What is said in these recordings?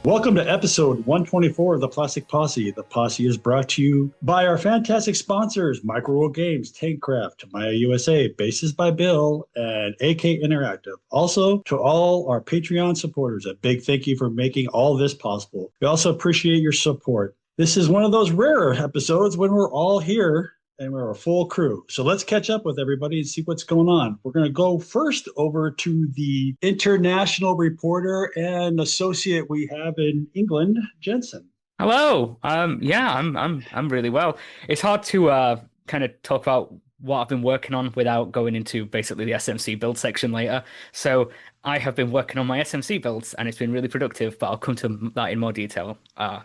Welcome to episode 124 of the Plastic Posse. The Posse is brought to you by our fantastic sponsors, Microworld Games, Tankcraft, Maya USA, Bases by Bill, and AK Interactive. Also, to all our Patreon supporters, a big thank you for making all this possible. We also appreciate your support. This is one of those rarer episodes when we're all here and we're a full crew. So let's catch up with everybody and see what's going on. We're going to go first over to the international reporter and associate we have in England, Jensen. Hello. I'm really well. It's hard to kind of talk about what I've been working on without going into basically the SMC build section later. So I have been working on my SMC builds and it's been really productive, but I'll come to that in more detail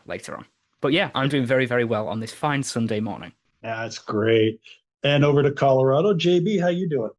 later on. But yeah, I'm doing very, very well on this fine Sunday morning. That's great. And over to Colorado, JB, how you doing?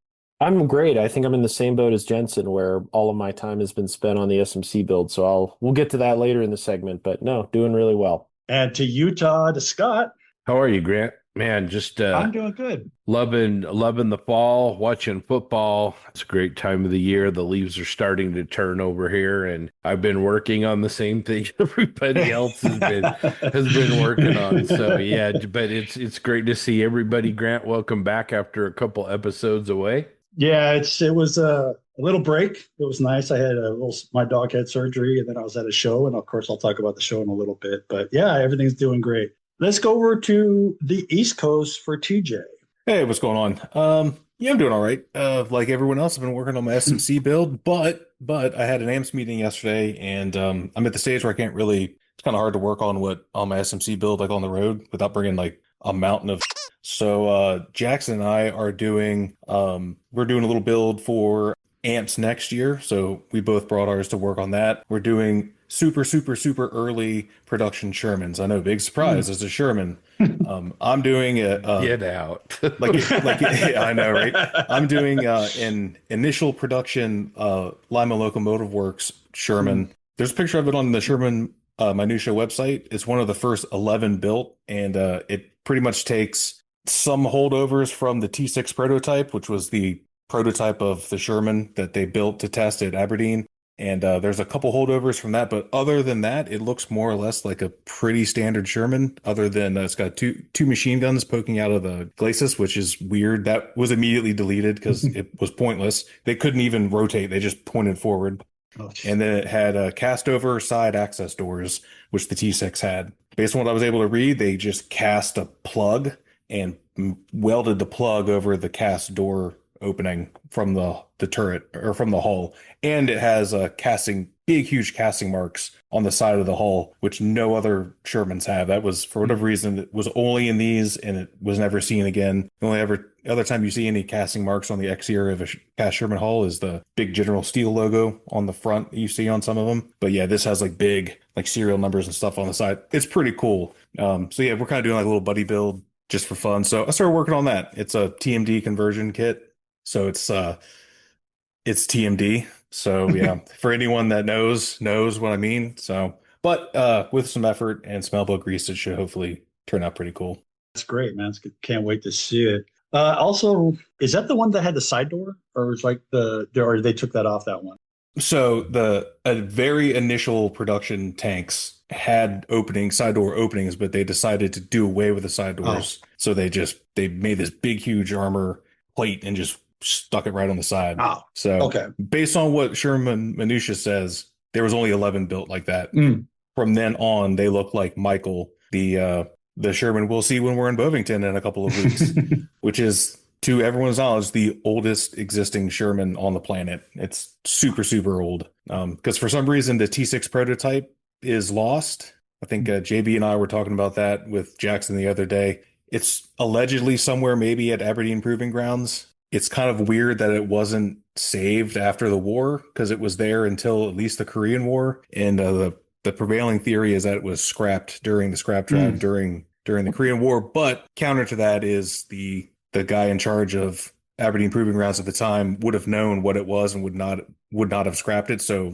I'm great. I think I'm in the same boat as Jensen, where all of my time has been spent on the SMC build. So we'll get to that later in the segment, but no, doing really well. And to Utah, to Scott. How are you, Grant? Man, just I'm doing good. Loving the fall, watching football. It's a great time of the year. The leaves are starting to turn over here, and I've been working on the same thing everybody else has been working on. So yeah, but it's great to see everybody. Grant, welcome back after a couple episodes away. Yeah, it was a little break. It was nice. My dog had surgery, and then I was at a show, and of course I'll talk about the show in a little bit. But yeah, everything's doing great. Let's go over to the East Coast for TJ. Hey, what's going on? Yeah, I'm doing all right. Like everyone else, I've been working on my SMC build, but I had an AMS meeting yesterday, and I'm at the stage where I can't really. It's kind of hard to work on my SMC build like on the road without bringing like a mountain of. So Jackson and I are doing we're doing a little build for amps next year. So we both brought ours to work on that. We're doing super early production Shermans. I know, big surprise as a Sherman. I'm doing Get out. I know, right? I'm doing an initial production Lima Locomotive Works Sherman. There's a picture of it on the Sherman Minutia website. It's one of the first 11 built, and it pretty much takes some holdovers from the T6 prototype, which was the prototype of the Sherman that they built to test at Aberdeen. And there's a couple holdovers from that, but other than that, it looks more or less like a pretty standard Sherman, other than it's got two machine guns poking out of the glacis, which is weird. That was immediately deleted because it was pointless. They couldn't even rotate. They just pointed forward. Oh, and then it had cast over side access doors, which the T6 had. Based on what I was able to read, they just cast a plug and welded the plug over the cast door opening from the turret or from the hull, and it has huge casting marks on the side of the hull, which no other Shermans have. That was, for whatever reason, it was only in these, and it was never seen again. The only other time you see any casting marks on the exterior of a cast Sherman hull is the big General Steel logo on the front you see on some of them. But yeah, this has like big like serial numbers and stuff on the side. It's pretty cool. So yeah, we're kind of doing like a little buddy build just for fun. So I started working on that. It's a TMD conversion kit. So it's TMD. So yeah, for anyone that knows what I mean. So, but with some effort and some elbow grease, it should hopefully turn out pretty cool. That's great, man. Can't wait to see it. Also, is that the one that had the side door, or was like or they took that off that one? So a very initial production tanks had side door openings, but they decided to do away with the side doors. Oh. So they made this big, huge armor plate and just stuck it right on the side. Oh, so okay. Based on what Sherman Minutia says, there was only 11 built like that. From then on, they look like Michael, the Sherman we'll see when we're in Bovington in a couple of weeks, which is, to everyone's knowledge, the oldest existing Sherman on the planet. It's super old. Because for some reason, the T6 prototype is lost. I think JB and I were talking about that with Jackson the other day. It's allegedly somewhere maybe at Aberdeen Proving Grounds. It's kind of weird that it wasn't saved after the war, because it was there until at least the Korean War. And the prevailing theory is that it was scrapped during the scrap drive during the Korean War. But counter to that is the guy in charge of Aberdeen Proving Grounds at the time would have known what it was and would not have scrapped it. So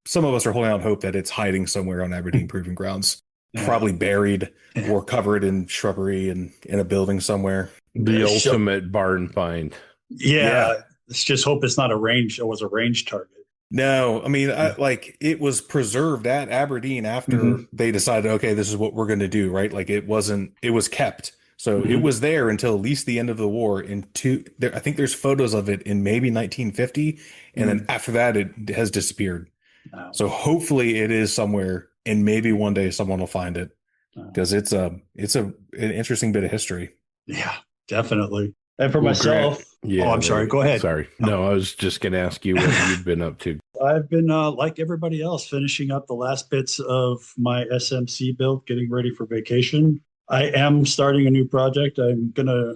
some of us are holding out hope that it's hiding somewhere on Aberdeen Proving Grounds, probably buried or covered in shrubbery and in a building somewhere. The ultimate barn find. Yeah. Let's just hope it's not a range. It was a range target. No, I mean, like it was preserved at Aberdeen after they decided, okay, this is what we're going to do, right? Like it wasn't, it was kept. So it was there until at least the end of the war. I think there's photos of it in maybe 1950, and then after that, it has disappeared. Wow. So hopefully, it is somewhere, and maybe one day someone will find it because it's an interesting bit of history. Yeah, definitely. And for Well, myself, Grant, yeah, oh, I'm sorry. Go ahead. Sorry. No, I was just going to ask you what you've been up to. I've been like everybody else, finishing up the last bits of my SMC build, getting ready for vacation. I am starting a new project. I'm gonna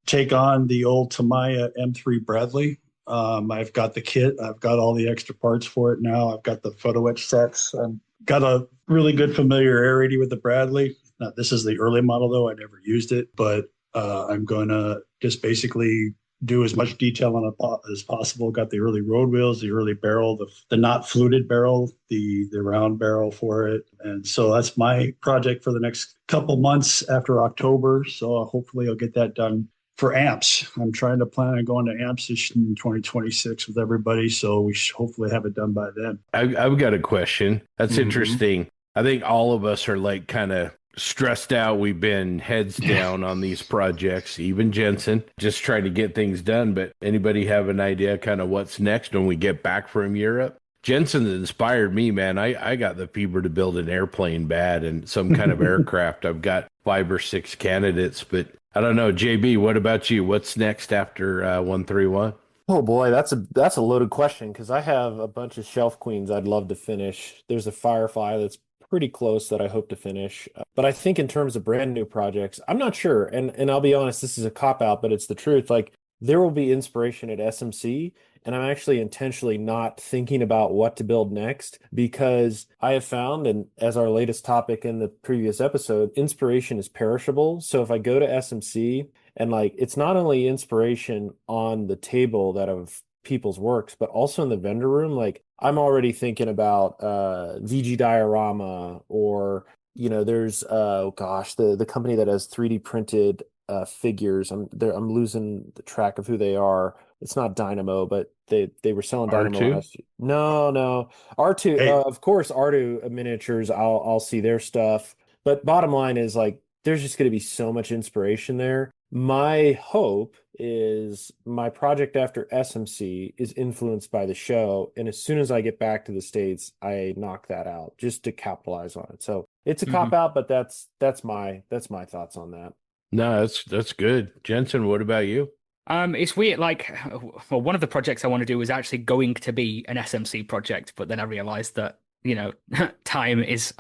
take on the old Tamiya M3 Bradley. I've got the kit. I've got all the extra parts for it now. I've got the photo etch sets. I've got a really good familiarity with the Bradley. Now, this is the early model, though. I never used it, but I'm going to just basically do as much detail on it as possible. Got the early road wheels, the early barrel, the not fluted barrel, the round barrel for it. And so that's my project for the next couple months after October. So hopefully I'll get that done for amps. I'm trying to plan on going to amps in 2026 with everybody. So we should hopefully have it done by then. I've got a question. That's interesting. I think all of us are like kind of stressed out. We've been heads down on these projects, even Jensen, just trying to get things done. But anybody have an idea kind of what's next when we get back from Europe? Jensen inspired me, man. I got the fever to build an airplane bad and some kind of aircraft. I've got 5 or 6 candidates, but I don't know. JB, what about you? What's next after 131? Oh boy, that's a loaded question because I have a bunch of shelf queens I'd love to finish. There's a Firefly that's pretty close that I hope to finish. But I think in terms of brand new projects, I'm not sure. And I'll be honest, this is a cop out, but it's the truth. Like there will be inspiration at SMC, and I'm actually intentionally not thinking about what to build next because I have found, and as our latest topic in the previous episode, inspiration is perishable. So if I go to SMC and like it's not only inspiration on the table that of people's works, but also in the vendor room, like I'm already thinking about VG Diorama or there's the company that has 3D printed figures. I'm losing the track of who they are. It's not Dynamo, but they were selling Dynamo R2? last year. No. R2 Hey. of course R2 miniatures. I'll see their stuff. But bottom line is like there's just going to be so much inspiration there. My hope is my project after SMC is influenced by the show. And as soon as I get back to the States, I knock that out just to capitalize on it. So it's a cop out, but that's my thoughts on that. No, that's good. Jensen, what about you? It's weird. Like, well, one of the projects I want to do is actually going to be an SMC project, but then I realized that time is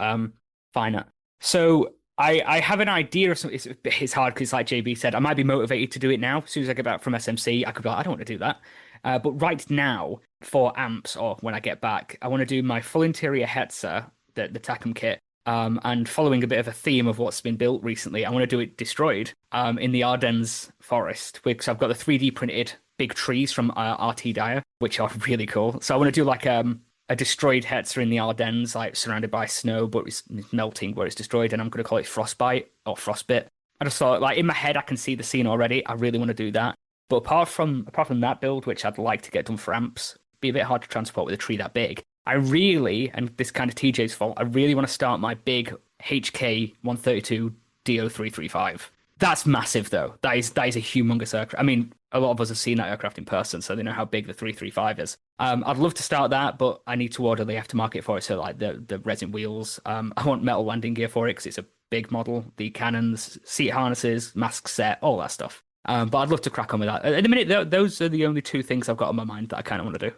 finite. So I have an idea of something. It's hard because, like JB said, I might be motivated to do it now. As soon as I get back from SMC, I could be like, I don't want to do that. But right now, for amps or when I get back, I want to do my full interior Hetzer, the Takom kit. And following a bit of a theme of what's been built recently, I want to do it destroyed in the Ardennes forest, because I've got the 3D printed big trees from RT Dyer, which are really cool. So I want to do like a destroyed Hetzer in the Ardennes, like surrounded by snow, but it's melting where it's destroyed, and I'm going to call it Frostbite or Frostbit. I just thought, like in my head, I can see the scene already. I really want to do that. But apart from that build, which I'd like to get done for amps, be a bit hard to transport with a tree that big. I really, and this kind of TJ's fault, I really want to start my big HK 132 DO335. That's massive, though. That is a humongous aircraft. I mean, a lot of us have seen that aircraft in person, so they know how big the 335 is. I'd love to start that, but I need to order the aftermarket for it, so like the resin wheels. I want metal landing gear for it because it's a big model. The cannons, seat harnesses, mask set, all that stuff. But I'd love to crack on with that. At the minute, those are the only 2 things I've got on my mind that I kind of want to do.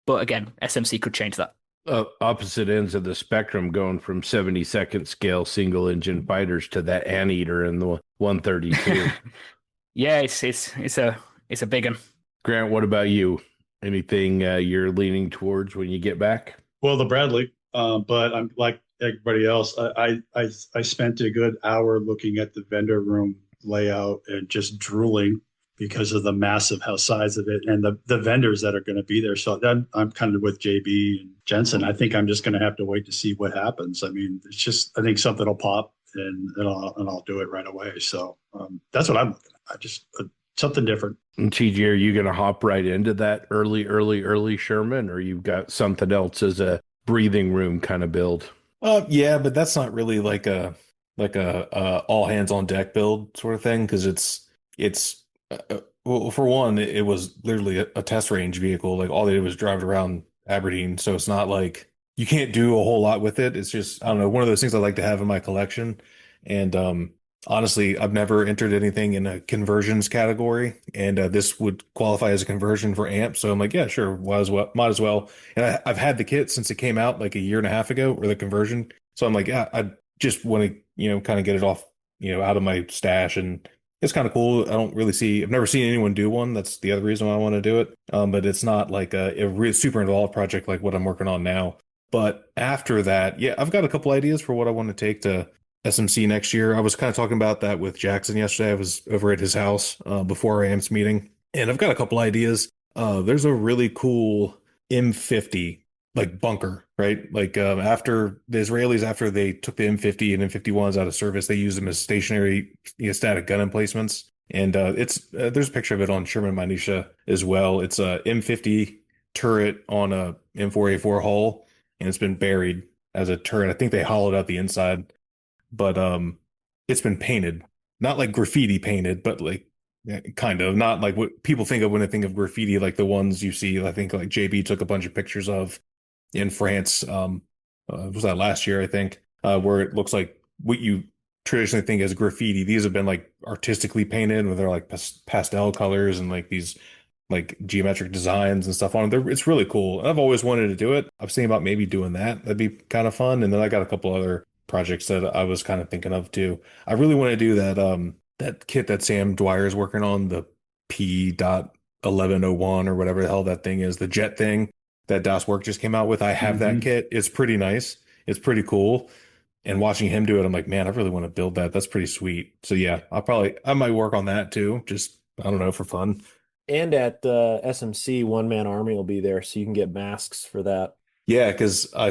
But again, SMC could change that. Opposite ends of the spectrum, going from 72nd scale single engine fighters to that anteater in the 132. Yeah, it's a big one. Grant, what about you? Anything you're leaning towards when you get back? Well, the Bradley, but I'm like everybody else. I spent a good hour looking at the vendor room layout and just drooling because of the massive size of it and the vendors that are going to be there. So then I'm kind of with JB and Jensen. I think I'm just going to have to wait to see what happens. I mean, it's just, I think something will pop and I'll do it right away. So that's what I'm looking at. Something different. And TG, are you going to hop right into that early Sherman, or you've got something else as a breathing room kind of build? Yeah, but that's not really like a all hands on deck build sort of thing because it's well, for one, it was literally a test range vehicle. Like all they did was drive it around Aberdeen, so it's not like you can't do a whole lot with it. It's just I don't know, one of those things I like to have in my collection. And honestly, I've never entered anything in a conversions category, and this would qualify as a conversion for amp. So I'm like, yeah, sure, might as well. And I've had the kit since it came out like a year and a half ago, or the conversion. So I'm like, yeah, I just want to, kind of get it off, out of my stash. And it's kind of cool. I've never seen anyone do one. That's the other reason why I want to do it. But it's not like a really super involved project like what I'm working on now. But after that, yeah, I've got a couple ideas for what I want to take to SMC next year. I was kind of talking about that with Jackson yesterday. I was over at his house before our AMPS meeting, and I've got a couple ideas. There's a really cool M50 like bunker, right? Like after the Israelis, after they took the M50 and M51s out of service, they used them as stationary static gun emplacements. And there's a picture of it on Sherman Minutia as well. It's a M50 turret on a M4A4 hull, and it's been buried as a turret. I think they hollowed out the inside, but it's been painted, not like graffiti painted, but like kind of not like what people think of when they think of graffiti, like the ones you see. I think like JB took a bunch of pictures of in France. Was that last year? I think where it looks like what you traditionally think as graffiti. These have been like artistically painted, where they're like pastel colors and like these like geometric designs and stuff on them. It's really cool. I've always wanted to do it. I was thinking about maybe doing that. That'd be kind of fun. And then I got a couple other projects that I was kind of thinking of too. I really want to do that kit that Sam Dwyer is working on, the P.1101 or whatever the hell that thing is, the jet thing that Das Work just came out with. I have that kit. It's pretty nice. It's pretty cool. And watching him do it, I'm like, man, I really want to build that. That's pretty sweet. So yeah, I might work on that too. Just, I don't know, for fun. And at SMC, One Man Army will be there, so you can get masks for that. Yeah, because I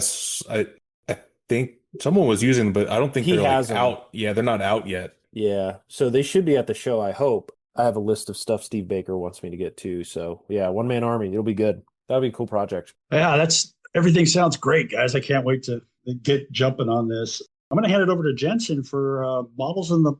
think someone was using them, but I don't think He they're like has them. out. Yeah, they're not out yet. Yeah, so they should be at the show, I hope. I have a list of stuff Steve Baker wants me to get to. So yeah, One Man Army, it'll be good. That'll be a cool project. Yeah, everything sounds great, guys. I can't wait to get jumping on this. I'm going to hand it over to Jensen for models and the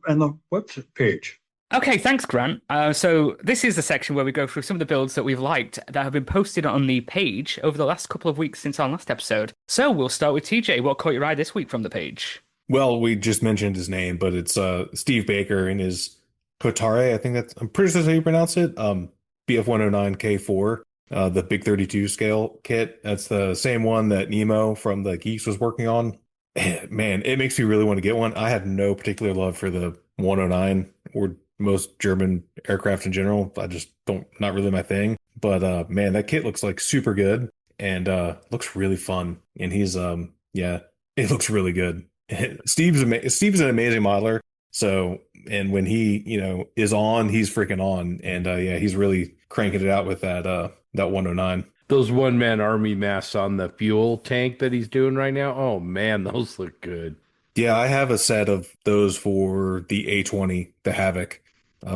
web page. Okay, thanks, Grant. So this is the section where we go through some of the builds that we've liked that have been posted on the page over the last couple of weeks since our last episode. So we'll start with TJ. What caught your eye this week from the page? Well, we just mentioned his name, but it's Steve Baker and his Kotare. I'm pretty sure that's how you pronounce it. BF109K4, the Big 32 scale kit. That's the same one that Nemo from the Geeks was working on. Man, it makes me really want to get one. I have no particular love for the 109 or most German aircraft in general. I just not really my thing. But man, that kit looks like super good and looks really fun. And he's yeah, it looks really good. Steve's an amazing modeler. So, and when he, is on, he's freaking on. And yeah, he's really cranking it out with that 109. Those One Man Army masks on the fuel tank that he's doing right now. Oh man, those look good. Yeah, I have a set of those for the A20, the Havoc,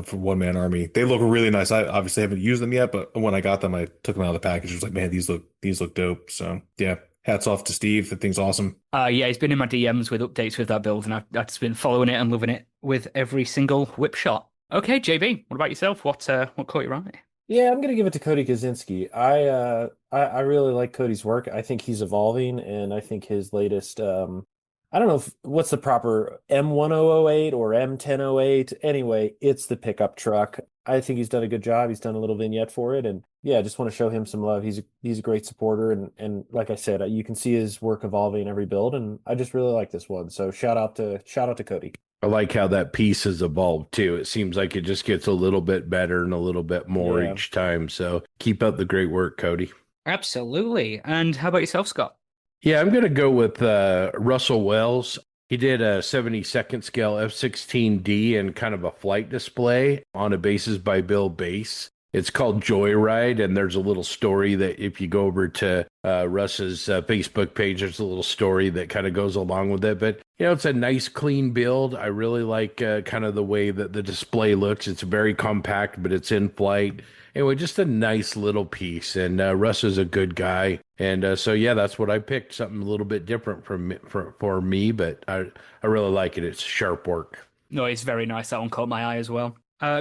for One Man Army. They look really nice. I obviously haven't used them yet, but when I got them, I took them out of the package. I was like, man, these look dope. So yeah, hats off to Steve. That thing's awesome. Yeah, he's been in my DMs with updates with that build, and I've just been following it and loving it with every single whip shot. Okay, JB, what about yourself? What caught your eye? Yeah, I'm gonna give it to Cody Kaczynski. I really like Cody's work. I think he's evolving, and I think his latest I don't know what's the proper M1008 or M1008. Anyway, it's the pickup truck. I think he's done a good job. He's done a little vignette for it, and yeah, I just want to show him some love. He's a great supporter, and like I said, you can see his work evolving every build, and I just really like this one. So shout out to Cody. I like how that piece has evolved too. It seems like it just gets a little bit better and a little bit more each time. So keep up the great work, Cody. Absolutely. And how about yourself, Scott? Yeah, I'm going to go with Russell Wells. He did a 72nd scale F-16D and kind of a flight display on a Bases by Bill base. It's called Joyride, and there's a little story that if you go over to Russ's Facebook page, there's a little story that kind of goes along with it. But, it's a nice, clean build. I really like kind of the way that the display looks. It's very compact, but it's in flight. Anyway, just a nice little piece. And Russ is a good guy. And so, yeah, that's what I picked. Something a little bit different for me, but I really like it. It's sharp work. No, it's very nice. That one caught my eye as well.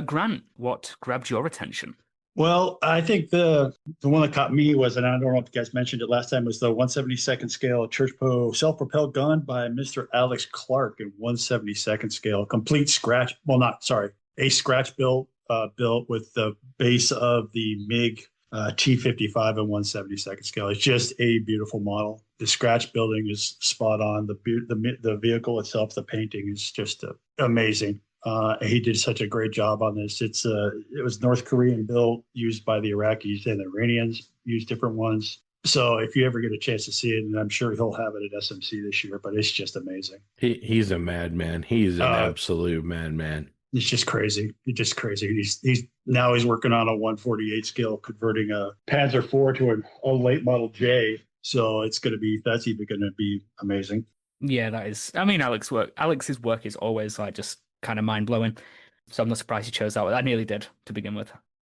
Grant, what grabbed your attention? Well, I think the one that caught me was, and I don't know if you guys mentioned it last time, was the 1/72nd scale Churchpo self-propelled gun by Mr. Alex Clark in 1/72nd scale, complete scratch. Well, not sorry, a scratch built with the base of the MiG T55 in 1/72nd scale. It's just a beautiful model. The scratch building is spot on. The vehicle itself, the painting is just amazing. He did such a great job on this. It was North Korean built, used by the Iraqis, and the Iranians used different ones. So if you ever get a chance to see it, and I'm sure he'll have it at SMC this year, but it's just amazing. He's a madman. He's an absolute madman. It's just crazy. It's just crazy. He's working on a 1/48 scale, converting a Panzer IV to a late model J. So that's even going to be amazing. Yeah, that is. I mean, Alex's work is always like just kind of mind blowing. So I'm not surprised he chose that one. I nearly did to begin with.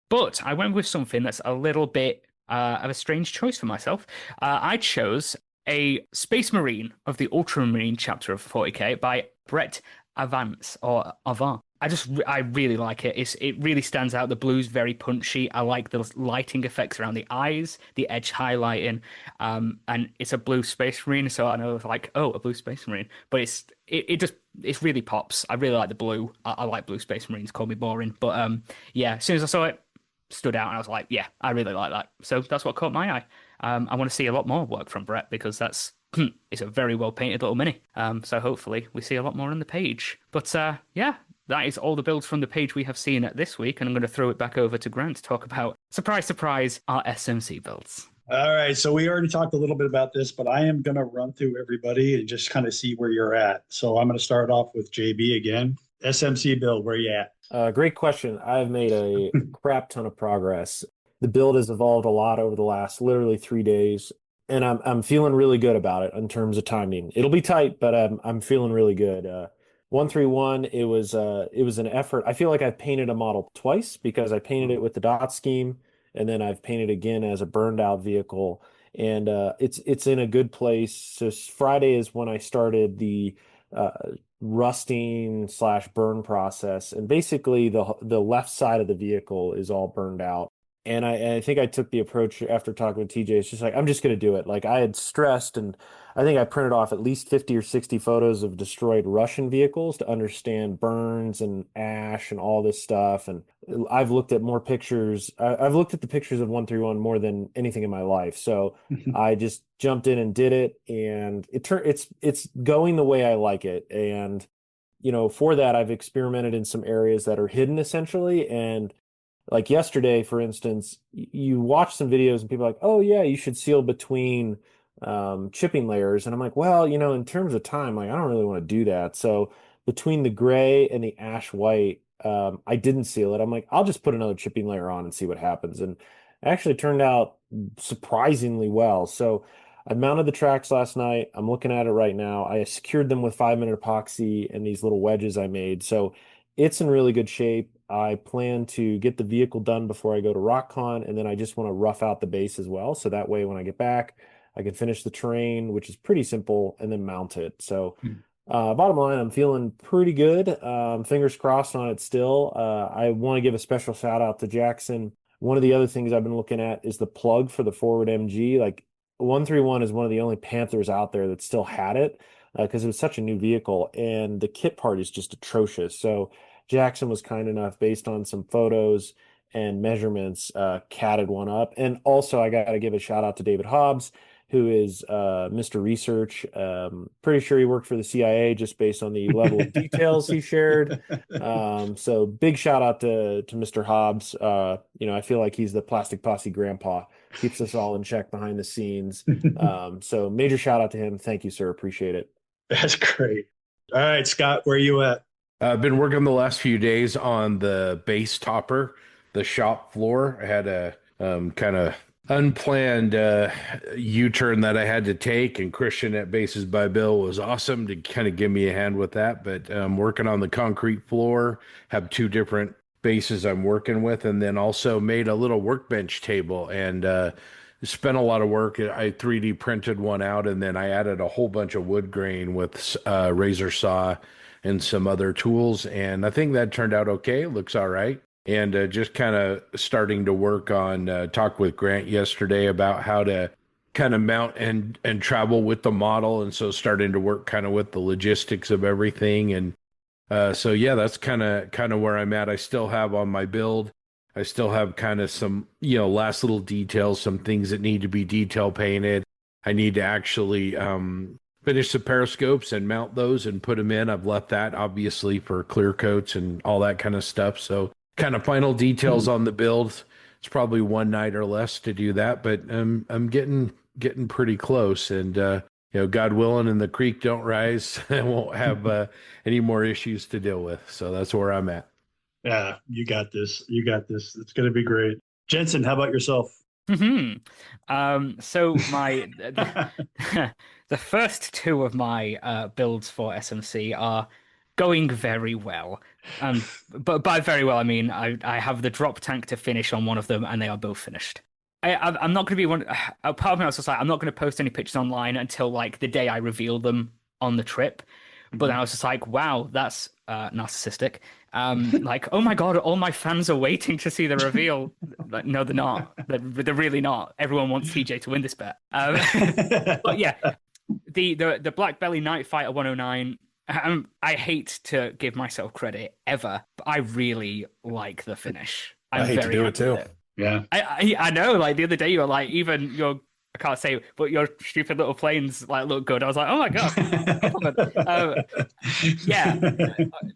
But I went with something that's a little bit of a strange choice for myself. I chose a Space Marine of the Ultramarine chapter of 40K by Brett Avance or Avant. I really like it. It really stands out. The blue's very punchy. I like the lighting effects around the eyes, the edge highlighting, and it's a blue Space Marine. So I know like, oh, a blue Space Marine, but it really pops. I really like the blue. I like blue Space Marines. Call me boring, but yeah. As soon as I saw it, stood out, and I was like, yeah, I really like that. So that's what caught my eye. I want to see a lot more work from Brett because it's a very well painted little mini. So hopefully we see a lot more on the page. But yeah. That is all the builds from the page we have seen this week, and I'm going to throw it back over to Grant to talk about, surprise, surprise, our SMC builds. All right, so we already talked a little bit about this, but I am going to run through everybody and just kind of see where you're at. So I'm going to start off with JB again. SMC build, where you at? Great question. I've made a crap ton of progress. The build has evolved a lot over the last literally 3 days, and I'm feeling really good about it in terms of timing. It'll be tight, but I'm feeling really good. 131, it was an effort. I feel like I've painted a model twice because I painted it with the dot scheme, and then I've painted again as a burned out vehicle, and it's in a good place. So Friday is when I started the rusting / burn process, and basically the left side of the vehicle is all burned out. And I think I took the approach after talking with TJ. It's just like, I'm just going to do it. Like I had stressed, and I think I printed off at least 50 or 60 photos of destroyed Russian vehicles to understand burns and ash and all this stuff. And I've looked at more pictures. I've looked at the pictures of 131 more than anything in my life. So I just jumped in and did it, and it's going the way I like it. And for that, I've experimented in some areas that are hidden essentially, and like yesterday, for instance, you watch some videos and people are like, oh yeah, you should seal between chipping layers. And I'm like, well, in terms of time, like I don't really want to do that. So between the gray and the ash white, I didn't seal it. I'm like, I'll just put another chipping layer on and see what happens. And it actually turned out surprisingly well. So I mounted the tracks last night. I'm looking at it right now. I secured them with 5-minute epoxy and these little wedges I made. So it's in really good shape. I plan to get the vehicle done before I go to RockCon, and then I just want to rough out the base as well. So that way, when I get back, I can finish the terrain, which is pretty simple, and then mount it. So bottom line, I'm feeling pretty good. Fingers crossed on it still. I want to give a special shout out to Jackson. One of the other things I've been looking at is the plug for the forward MG. Like 131 is one of the only Panthers out there that still had it because it was such a new vehicle, and the kit part is just atrocious. So Jackson was kind enough, based on some photos and measurements, catted one up. And also, I got to give a shout out to David Hobbs, who is Mr. Research. Pretty sure he worked for the CIA just based on the level of details he shared. So big shout out to Mr. Hobbs. I feel like he's the Plastic Posse grandpa, keeps us all in check behind the scenes. So major shout out to him. Thank you, sir. Appreciate it. That's great. All right, Scott, where are you at? I've been working the last few days on the base topper the shop floor. I had a kind of unplanned U-turn that I had to take, and Christian at Bases by Bill was awesome to kind of give me a hand with that. But working on the concrete floor, have two different bases I'm working with, and then also made a little workbench table and spent a lot of work. I 3D printed one out, and then I added a whole bunch of wood grain with razor saw and some other tools, and I think that turned out okay. It looks all right. And just kind of starting to work on talk with Grant yesterday about how to kind of mount and travel with the model, and so starting to work kind of with the logistics of everything. And so yeah, that's kind of where I'm at. I still have on my build, I still have kind of some last little details, some things that need to be detail painted. I need to actually finish the periscopes and mount those and put them in. I've left that obviously for clear coats and all that kind of stuff. So kind of final details on the build. It's probably one night or less to do that, but I'm getting pretty close. And God willing, and the creek don't rise, I won't have any more issues to deal with. So that's where I'm at. Yeah, you got this. You got this. It's going to be great. Jensen, how about yourself? So the first two of my builds for SMC are going very well. But by very well, I mean I have the drop tank to finish on one of them, and they are both finished. I'm not going to be one. Part of me was just like, I'm not going to post any pictures online until like the day I reveal them on the trip. But then I was just like, wow, that's narcissistic. Like, oh my God, all my fans are waiting to see the reveal. Like, no, they're not. They're really not. Everyone wants TJ to win this bet. But yeah, the Black Belly Night Fighter 109. I hate to give myself credit ever, but I really like the finish. I hate to do it too. Yeah, I know. Like the other day, you were like, even your I can't say, but your stupid little planes like look good. I was like, oh my God. Yeah,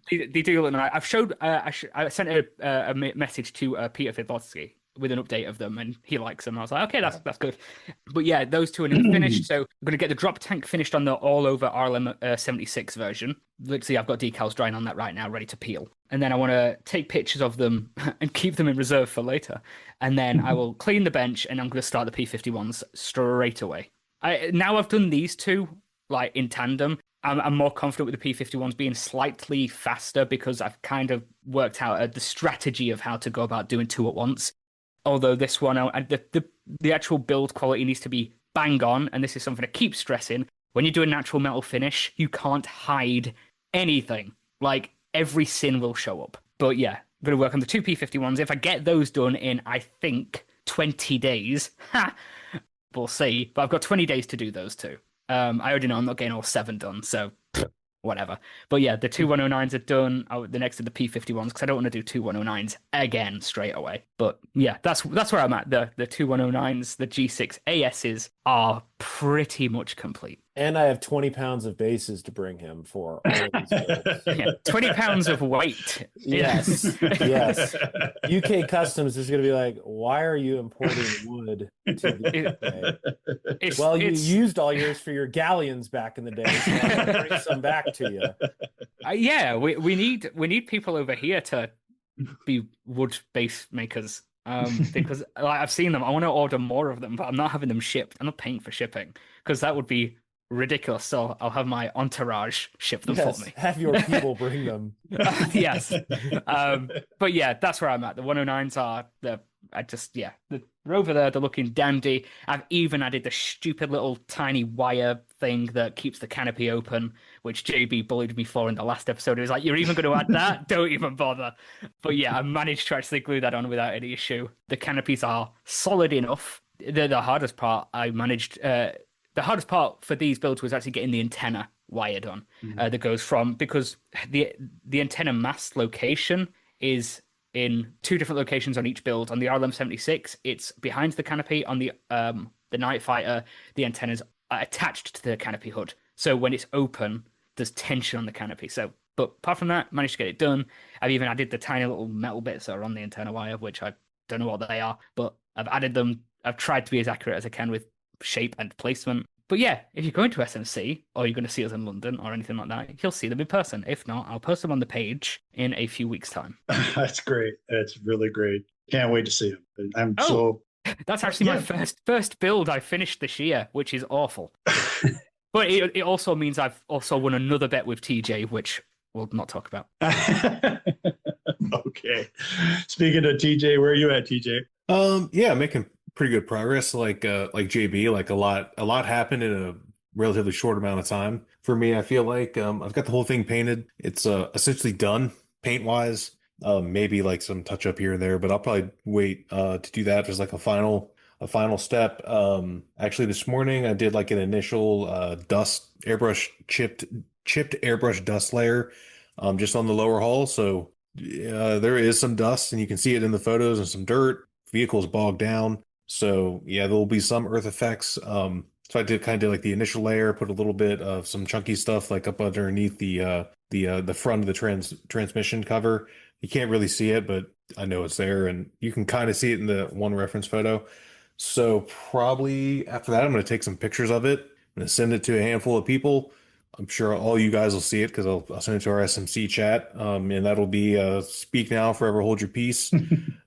they do look nice. I've showed. I sent a message to Peter Fidlotsky with an update of them, and he likes them. I was like, okay, that's good. But yeah, those two are finished. So I'm gonna get the drop tank finished on the all over RLM 76 version. Literally, I've got decals drying on that right now, ready to peel. And then I want to take pictures of them and keep them in reserve for later. And then I will clean the bench, and I'm going to start the P51s straight away. Now I've done these two like in tandem, I'm more confident with the P51s being slightly faster because I've kind of worked out the strategy of how to go about doing two at once. Although this one, the actual build quality needs to be bang on, and this is something I keep stressing. When you do a natural metal finish, you can't hide anything. Like, every sin will show up. But yeah, I'm going to work on the two P51s. If I get those done in, I think, 20 days, we'll see. But I've got 20 days to do those two. I already know I'm not getting all 7 done, so whatever. But yeah, the two 109s are done. The next are the P51s, because I don't want to do two 109s again straight away. But yeah, that's where I'm at. The two 109s, the G6 ASs are pretty much complete. And I have 20 pounds of bases to bring him for all of these builds. Yeah, 20 pounds of weight. Yes, yes. UK Customs is going to be like, why are you importing wood to the UK? Well, you used all yours for your galleons back in the day, so I'm going to bring some back to you. Yeah, we need people over here to be wood base makers. Because like, I've seen them. I want to order more of them, but I'm not having them shipped. I'm not paying for shipping because that would be ridiculous. So I'll have my entourage ship them for me. Have your people bring them. Yes. But yeah, that's where I'm at. The 109s are they're over there. They're looking dandy. I've even added the stupid little tiny wire thing that keeps the canopy open, which JB bullied me for in the last episode. He was like, "You're even going to add that? Don't even bother." But yeah, I managed to actually glue that on without any issue. The canopies are solid enough. The hardest part I managed. The hardest part for these builds was actually getting the antenna wired on. That goes from, because the antenna mast location is in 2 different locations on each build. On the RLM-76, it's behind the canopy. On the Night Fighter, the antennas are attached to the canopy hood. So when it's open, there's tension on the canopy. But apart from that, managed to get it done. I've even added the tiny little metal bits that are on the antenna wire, which I don't know what they are, but I've added them. I've tried to be as accurate as I can with shape and placement. But yeah, if you're going to SMC, or you're going to see us in London or anything like that, you'll see them in person. If not, I'll post them on the page in a few weeks' time. That's great. That's really great. Can't wait to see him. I'm Oh. That's actually my Yeah. first build I finished this year, which is awful. But it also means I've also won another bet with TJ, which we'll not talk about. Okay. Speaking of TJ, where are you at, TJ? Yeah, making pretty good progress. Like JB, like a lot happened in a relatively short amount of time. For me, I feel like I've got the whole thing painted. It's essentially done paint wise. Maybe like some touch up here and there, but I'll probably wait to do that as like a final step. Actually this morning I did like an initial dust airbrush chipped airbrush dust layer just on the lower hull. So there is some dust and you can see it in the photos and some dirt. Vehicle's bogged down. So yeah, there will be some earth effects. So I did kind of do like the initial layer, put a little bit of some chunky stuff like up underneath the front of the transmission cover. You can't really see it, but I know it's there, and you can kind of see it in the one reference photo. So probably after that, I'm going to take some pictures of it. I'm going to send it to a handful of people. I'm sure all you guys will see it because I'll send it to our SMC chat, and that'll be speak now, forever hold your peace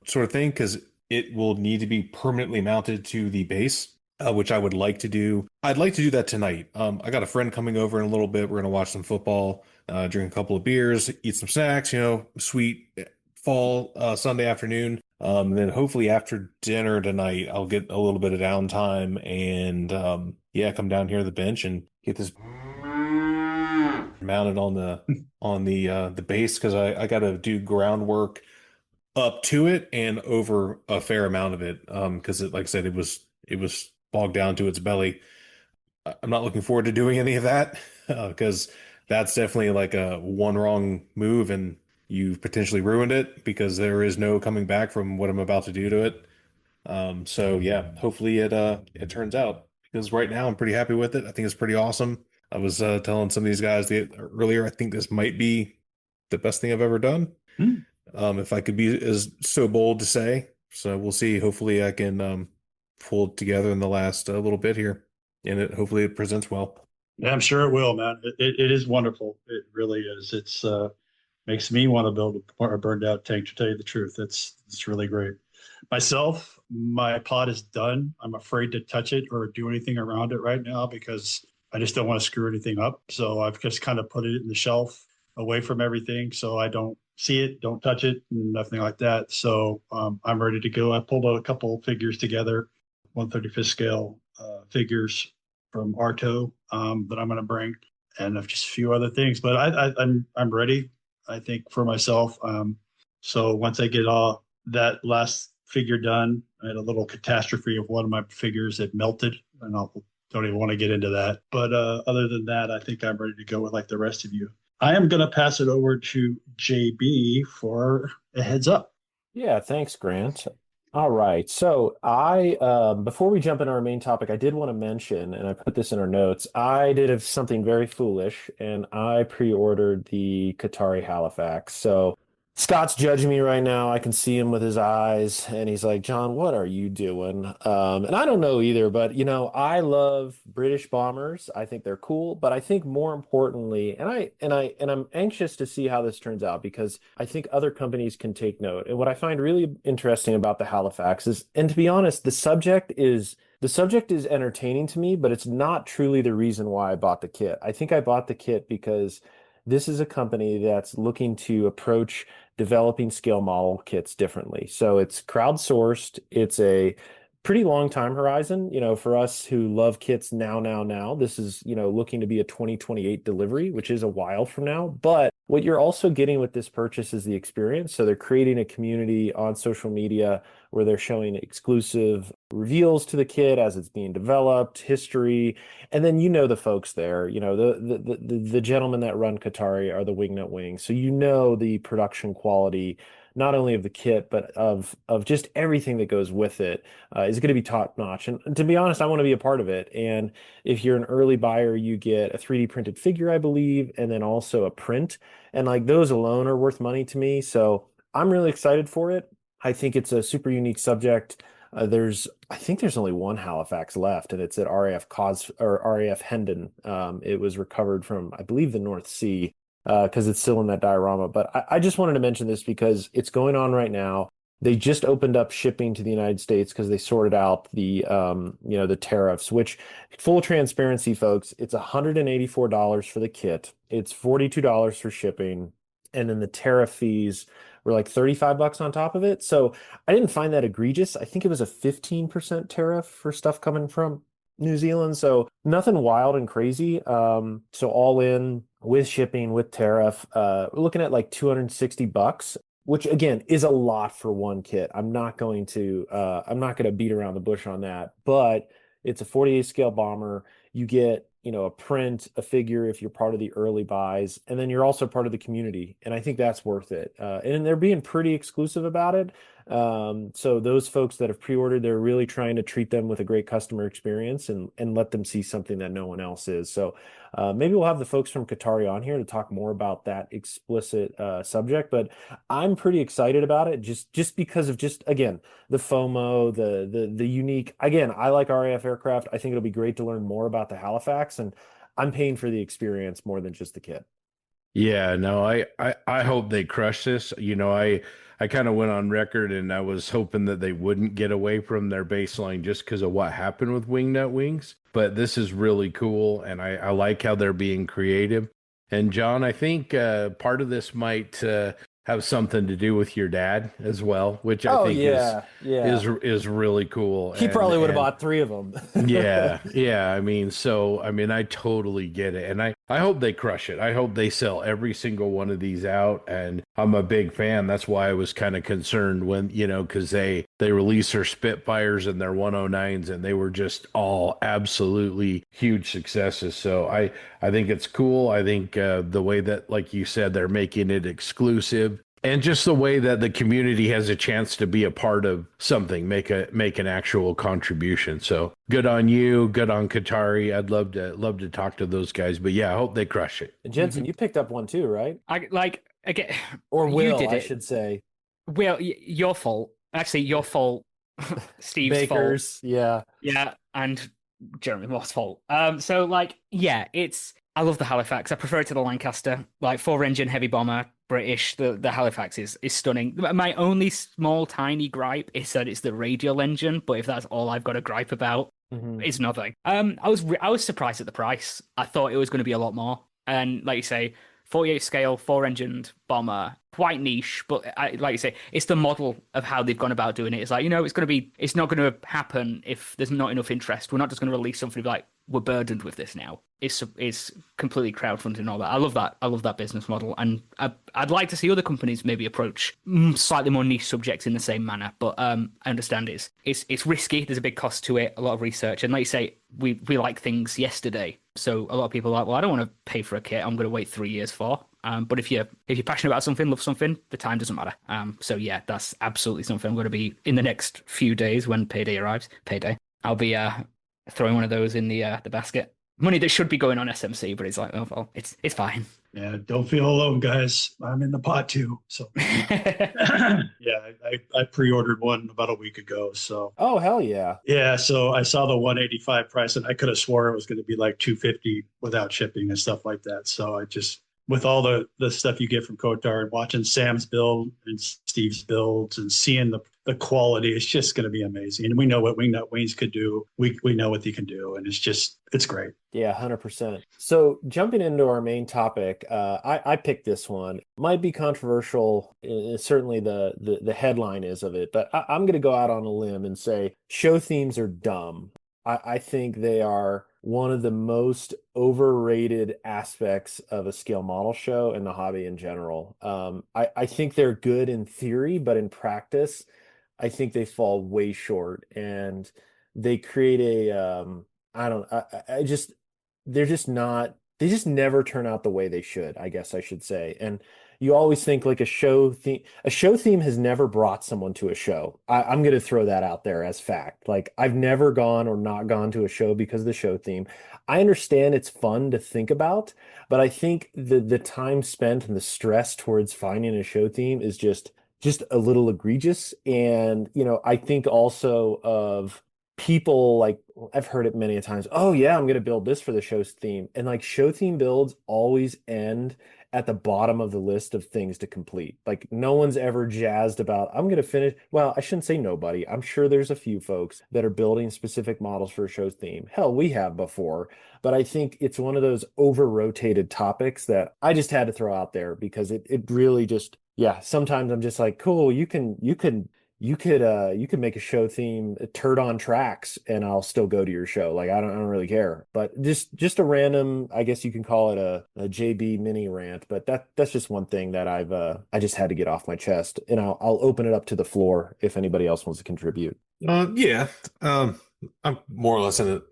sort of thing because it will need to be permanently mounted to the base, which I would like to do. I'd like to do that tonight. I got a friend coming over in a little bit. We're going to watch some football, drink a couple of beers, eat some snacks, sweet fall Sunday afternoon. And then hopefully after dinner tonight, I'll get a little bit of downtime and yeah, come down here to the bench and get this mounted on the base because I got to do groundwork up to it and over a fair amount of it because like I said, it was bogged down to its belly. I'm not looking forward to doing any of that because that's definitely like a one wrong move and you've potentially ruined it because there is no coming back from what I'm about to do to it. So yeah, hopefully it turns out because right now I'm pretty happy with it. I think it's pretty awesome. I was telling some of these guys earlier, I think this might be the best thing I've ever done. Hmm. If I could be as so bold to say. So we'll see. Hopefully I can pull it together in the last little bit here and hopefully it presents well. Yeah, I'm sure it will, man. It is wonderful. It really is. It's makes me want to build a burned out tank, to tell you the truth. It's really great. Myself, my pod is done. I'm afraid to touch it or do anything around it right now because I just don't want to screw anything up. So I've just kind of put it in the shelf away from everything so I don't see it, don't touch it, nothing like that. So I'm ready to go. I pulled out a couple figures together, 135th scale figures from Arto that I'm going to bring, and just a few other things. But I'm ready. I think for myself. So once I get all that last figure done, I had a little catastrophe of one of my figures that melted, and I don't even want to get into that. But other than that, I think I'm ready to go with like the rest of you. I am going to pass it over to JB for a heads up. Yeah, thanks, Grant. All right. So before we jump into our main topic, I did want to mention, and I put this in our notes, I did something very foolish, and I pre-ordered the Qatari Halifax. So Scott's judging me right now. I can see him with his eyes, and he's like, John, what are you doing? And I don't know either, but I love British bombers. I think they're cool, but I think more importantly, and I'm anxious to see how this turns out because I think other companies can take note. And what I find really interesting about the Halifax is, and to be honest, the subject is entertaining to me, but it's not truly the reason why I bought the kit. I think I bought the kit because this is a company that's looking to approach developing scale model kits differently. So it's crowdsourced. It's a pretty long time horizon, for us who love kits now. This is, looking to be a 2028 delivery, which is a while from now. But what you're also getting with this purchase is the experience. So they're creating a community on social media where they're showing exclusive reveals to the kit as it's being developed, history, and then the folks there, the gentlemen that run Qatari are the Wingnut Wings. So the production quality not only of the kit but of just everything that goes with it is going to be top notch. And to be honest, I want to be a part of it. And if you're an early buyer, you get a 3D printed figure, I believe, and then also a print. And like those alone are worth money to me. So I'm really excited for it. I think it's a super unique subject. I think there's only one Halifax left, and it's at RAF Hendon. It was recovered from, I believe, the North Sea because it's still in that diorama. But I just wanted to mention this because it's going on right now. They just opened up shipping to the United States because they sorted out the tariffs, which full transparency, folks, it's $184 for the kit. It's $42 for shipping. And then the tariff fees were like 35 bucks on top of it. So I didn't find that egregious. I think it was a 15% tariff for stuff coming from New Zealand. So nothing wild and crazy. So all in with shipping, with tariff, we're looking at like 260 bucks, which again is a lot for one kit. I'm not gonna beat around the bush on that, but it's a 48 scale bomber. You get, a print, a figure if you're part of the early buys, and then you're also part of the community. And I think that's worth it. And they're being pretty exclusive about it. So those folks that have pre-ordered, they're really trying to treat them with a great customer experience and let them see something that no one else is. So maybe we'll have the folks from Qatari on here to talk more about that explicit subject, but I'm pretty excited about it just because of again, the FOMO, the unique. Again, I like RAF aircraft. I think it'll be great to learn more about the Halifax, and I'm paying for the experience more than just the kit. Yeah, no, I hope they crush this. I kind of went on record and I was hoping that they wouldn't get away from their baseline just because of what happened with Wingnut Wings. But this is really cool, and I like how they're being creative. And John, I think part of this might have something to do with your dad as well, which I think is really cool. He probably would have bought 3 of them. Yeah. I totally get it. And I hope they crush it. I hope they sell every single one of these out. And I'm a big fan. That's why I was kind of concerned when, because they released their Spitfires and their 109s, and they were just all absolutely huge successes. So I think it's cool. I think the way that, like you said, they're making it exclusive, and just the way that the community has a chance to be a part of something, make an actual contribution. So good on you, good on Qatari. I'd love to talk to those guys. But yeah, I hope they crush it. And Jensen, you picked up one too, right? Again, or Will, you did I should say. Well, your fault. Actually, your fault. Steve's Baker's, fault. Yeah, and Jeremy Moore's fault. I love the Halifax. I prefer it to the Lancaster. Like 4-engine heavy bomber, British. The Halifax is stunning. My only small tiny gripe is that it's the radial engine, but if that's all I've got a gripe about, it's nothing. I was surprised at the price. I thought it was going to be a lot more. And like you say, 48 scale, 4-engined bomber, quite niche, but like you say, it's the model of how they've gone about doing it. It's like, it's not going to happen if there's not enough interest. We're not just going to release something like, we're burdened with this now. It's completely crowdfunded and all that. I love that. I love that business model, and I'd like to see other companies maybe approach slightly more niche subjects in the same manner. But I understand it's risky. There's a big cost to it, a lot of research, and like you say, we like things yesterday. So a lot of people are like, well, I don't want to pay for a kit. I'm going to wait 3 years for. But if you're passionate about something, love something, the time doesn't matter. So yeah, that's absolutely something I'm going to be in the next few days when payday arrives. I'll be throwing one of those in the basket. Money that should be going on SMC, but it's like, oh well, it's fine. Yeah, don't feel alone, guys. I'm in the pot too. So yeah, I pre-ordered one about a week ago. So oh hell yeah. Yeah, so I saw the 185 price, and I could have swore it was going to be like 250 without shipping and stuff like that. So I just, with all the stuff you get from Kotar and watching Sam's build and Steve's builds and seeing the quality, it's just going to be amazing. And we know what Wingnut Wings could do. We know what they can do, and it's great. Yeah, 100%. So jumping into our main topic, I picked this one. Might be controversial. Certainly the headline is of it, but I'm going to go out on a limb and say show themes are dumb. I think they are one of the most overrated aspects of a scale model show and the hobby in general. I think they're good in theory, but in practice, I think they fall way short, and they create they just never turn out the way they should, I guess I should say. And you always think like a show theme has never brought someone to a show. I'm going to throw that out there as fact. Like I've never gone or not gone to a show because of the show theme. I understand it's fun to think about, but I think the time spent and the stress towards finding a show theme is just a little egregious. And, I think also of people, like I've heard it many a times. Oh yeah, I'm going to build this for the show's theme. And like show theme builds always end at the bottom of the list of things to complete. Like no one's ever jazzed about, I'm going to finish. Well, I shouldn't say nobody. I'm sure there's a few folks that are building specific models for a show theme. Hell, we have before, but I think it's one of those over-rotated topics that I just had to throw out there because it really just, yeah, sometimes I'm just like, cool, you could make a show theme turd on tracks and I'll still go to your show. Like I don't really care. But just a random, I guess you can call it a JB mini rant, but that's just one thing that I just had to get off my chest. And I'll open it up to the floor if anybody else wants to contribute. Yeah. I'm more or less in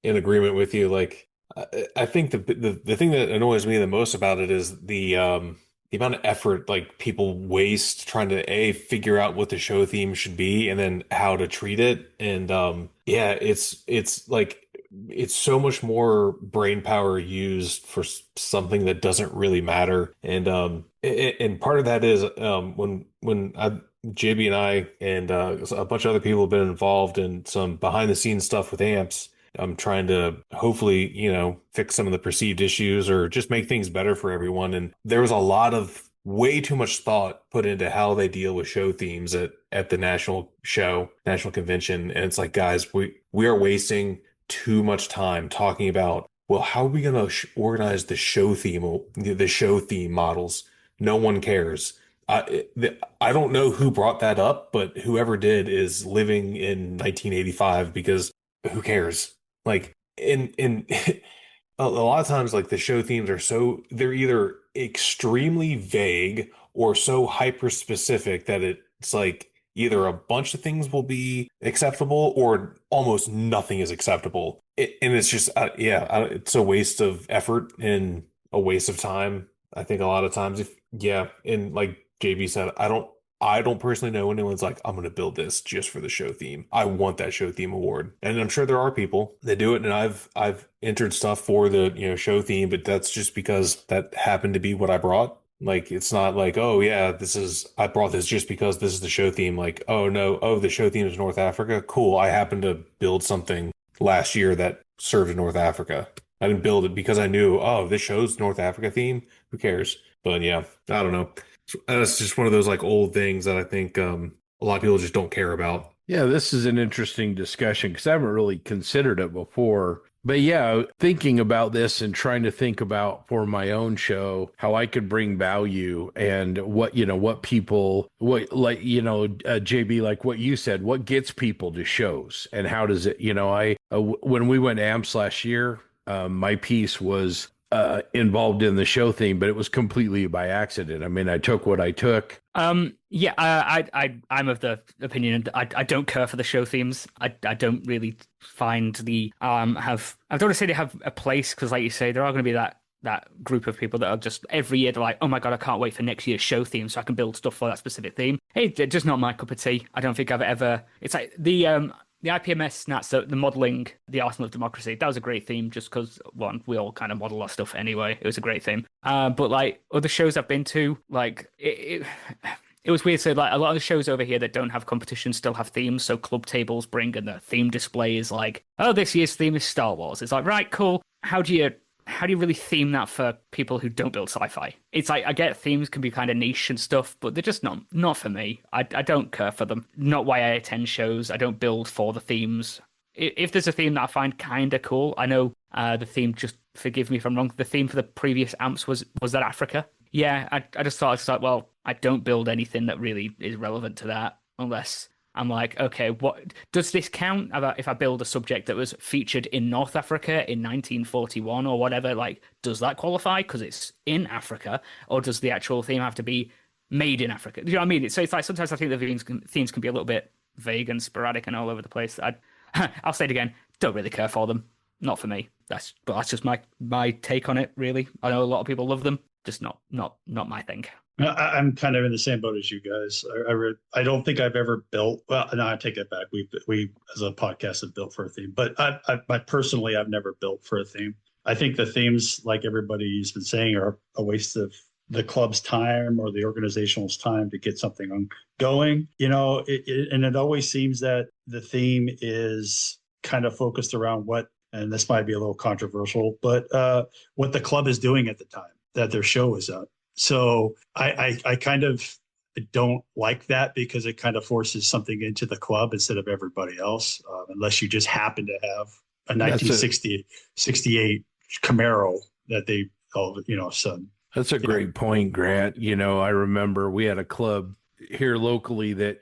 agreement with you. Like I think the thing that annoys me the most about it is the amount of effort like people waste trying to figure out what the show theme should be and then how to treat it. And yeah, it's like it's so much more brain power used for something that doesn't really matter. And and part of that is JB and I and a bunch of other people have been involved in some behind the scenes stuff with amps. I'm trying to hopefully, fix some of the perceived issues or just make things better for everyone. And there was a lot of way too much thought put into how they deal with show themes at the national convention. And it's like, guys, we are wasting too much time talking about, well, how are we going to organize the show theme models? No one cares. I don't know who brought that up, but whoever did is living in 1985 because who cares? Like in a lot of times, like the show themes they're either extremely vague or so hyper specific that it's like either a bunch of things will be acceptable or almost nothing is acceptable. And it's just, it's a waste of effort and a waste of time. I think a lot of times, and like JB said, I don't personally know anyone's like, I'm going to build this just for the show theme. I want that show theme award. And I'm sure there are people that do it. And I've entered stuff for the, show theme, but that's just because that happened to be what I brought. Like, it's not like, oh yeah, I brought this just because this is the show theme. Like, oh no, the show theme is North Africa. Cool. I happened to build something last year that served North Africa. I didn't build it because I knew, this show's North Africa theme. Who cares? But yeah, I don't know. That's just one of those like old things that I think a lot of people just don't care about. Yeah, this is an interesting discussion because I haven't really considered it before. But yeah, thinking about this and trying to think about for my own show how I could bring value and what JB, like what you said, what gets people to shows and how does it, when we went AMPS last year, my piece was involved in the show theme, but it was completely by accident. I mean, I took what I took. I'm of the opinion that I don't care for the show themes. I don't really find I don't want to say they have a place because, like you say, there are going to be that group of people that are just every year they're like, oh my god, I can't wait for next year's show theme so I can build stuff for that specific theme. Hey, it's just not my cup of tea. I don't think I've ever. It's like the IPMS Snats, the modeling, the Arsenal of Democracy, that was a great theme just because, one, we all kind of model our stuff anyway. It was a great theme. But like other shows I've been to, like it was weird. So like a lot of the shows over here that don't have competitions still have themes. So club tables bring and the theme display is like, oh, this year's theme is Star Wars. It's like, right, cool. How do you really theme that for people who don't build sci-fi? It's like, I get themes can be kind of niche and stuff, but they're just not for me. I don't care for them. Not why I attend shows. I don't build for the themes. If there's a theme that I find kind of cool, I know the theme, just forgive me if I'm wrong, the theme for the previous AMPs was that Africa? Yeah, I just thought, it's like, well, I don't build anything that really is relevant to that unless I'm like, okay, what does this count if I build a subject that was featured in North Africa in 1941 or whatever? Like, does that qualify because it's in Africa, or does the actual theme have to be made in Africa? Do you know what I mean? So it's like sometimes I think the themes can be a little bit vague and sporadic and all over the place. I'll say it again, don't really care for them. Not for me. That's just my take on it. Really, I know a lot of people love them, just not my thing. I'm kind of in the same boat as you guys. I don't think I've ever built. Well, no, I take it back. We as a podcast have built for a theme, but I personally I've never built for a theme. I think the themes, like everybody's been saying, are a waste of the club's time or the organizational's time to get something going. And it always seems that the theme is kind of focused around what, and this might be a little controversial, but what the club is doing at the time. that their show is up. So I kind of don't like that because it kind of forces something into the club instead of everybody else, unless you just happen to have a 1968 Camaro that they all, so. That's a great point, Grant. I remember we had a club here locally that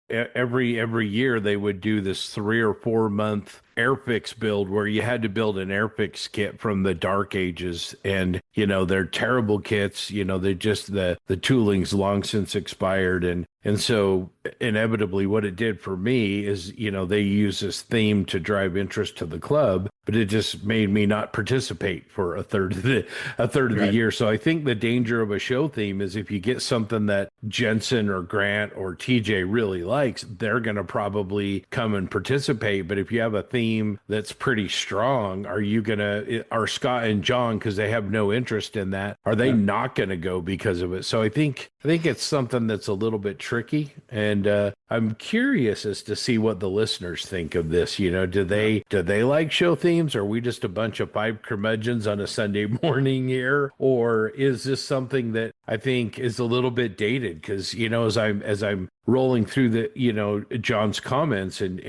every year they would do this 3 or 4 month Airfix build where you had to build an Airfix kit from the dark ages. And, they're terrible kits. They just, the tooling's long since expired. And so inevitably what it did for me is, they use this theme to drive interest to the club, but it just made me not participate for a third of the year. So I think the danger of a show theme is if you get something that Jensen or Grant or TJ really likes, they're going to probably come and participate. But if you have a theme that's pretty strong, are Scott and John, because they have no interest in that, are they not going to go because of it? So I think it's something that's a little bit tricky, and I'm curious as to see what the listeners think of this. Do they like show themes? Are we just a bunch of five curmudgeons on a Sunday morning here, or is this something that I think is a little bit dated? Because as I'm rolling through the John's comments and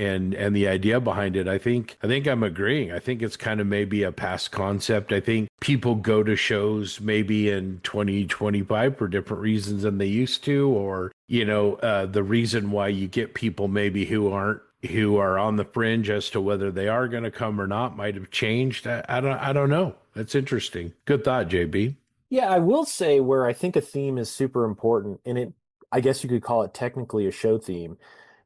the idea behind it, I think I'm agreeing. I think it's kind of maybe a past concept. I think people go to shows maybe in 2025 for different reasons than they used to, or the reason why you get people maybe who are on the fringe as to whether they are going to come or not might have changed. I don't know. That's interesting. Good thought, JB. Yeah, I will say where I think a theme is super important, and I guess you could call it technically a show theme,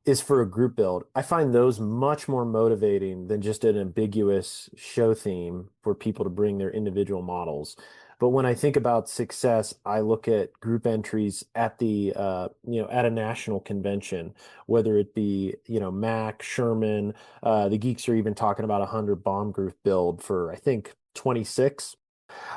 is for a group build. I find those much more motivating than just an ambiguous show theme for people to bring their individual models. But when I think about success, I look at group entries at the at a national convention, whether it be Mac, Sherman. The geeks are even talking about 100 bomb group build for, I think, 26.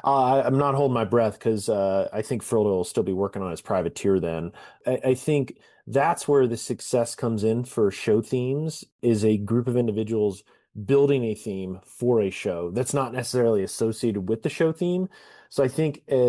I'm not holding my breath because I think Frodo will still be working on his privateer then. I think that's where the success comes in for show themes, is a group of individuals building a theme for a show that's not necessarily associated with the show theme. So I think I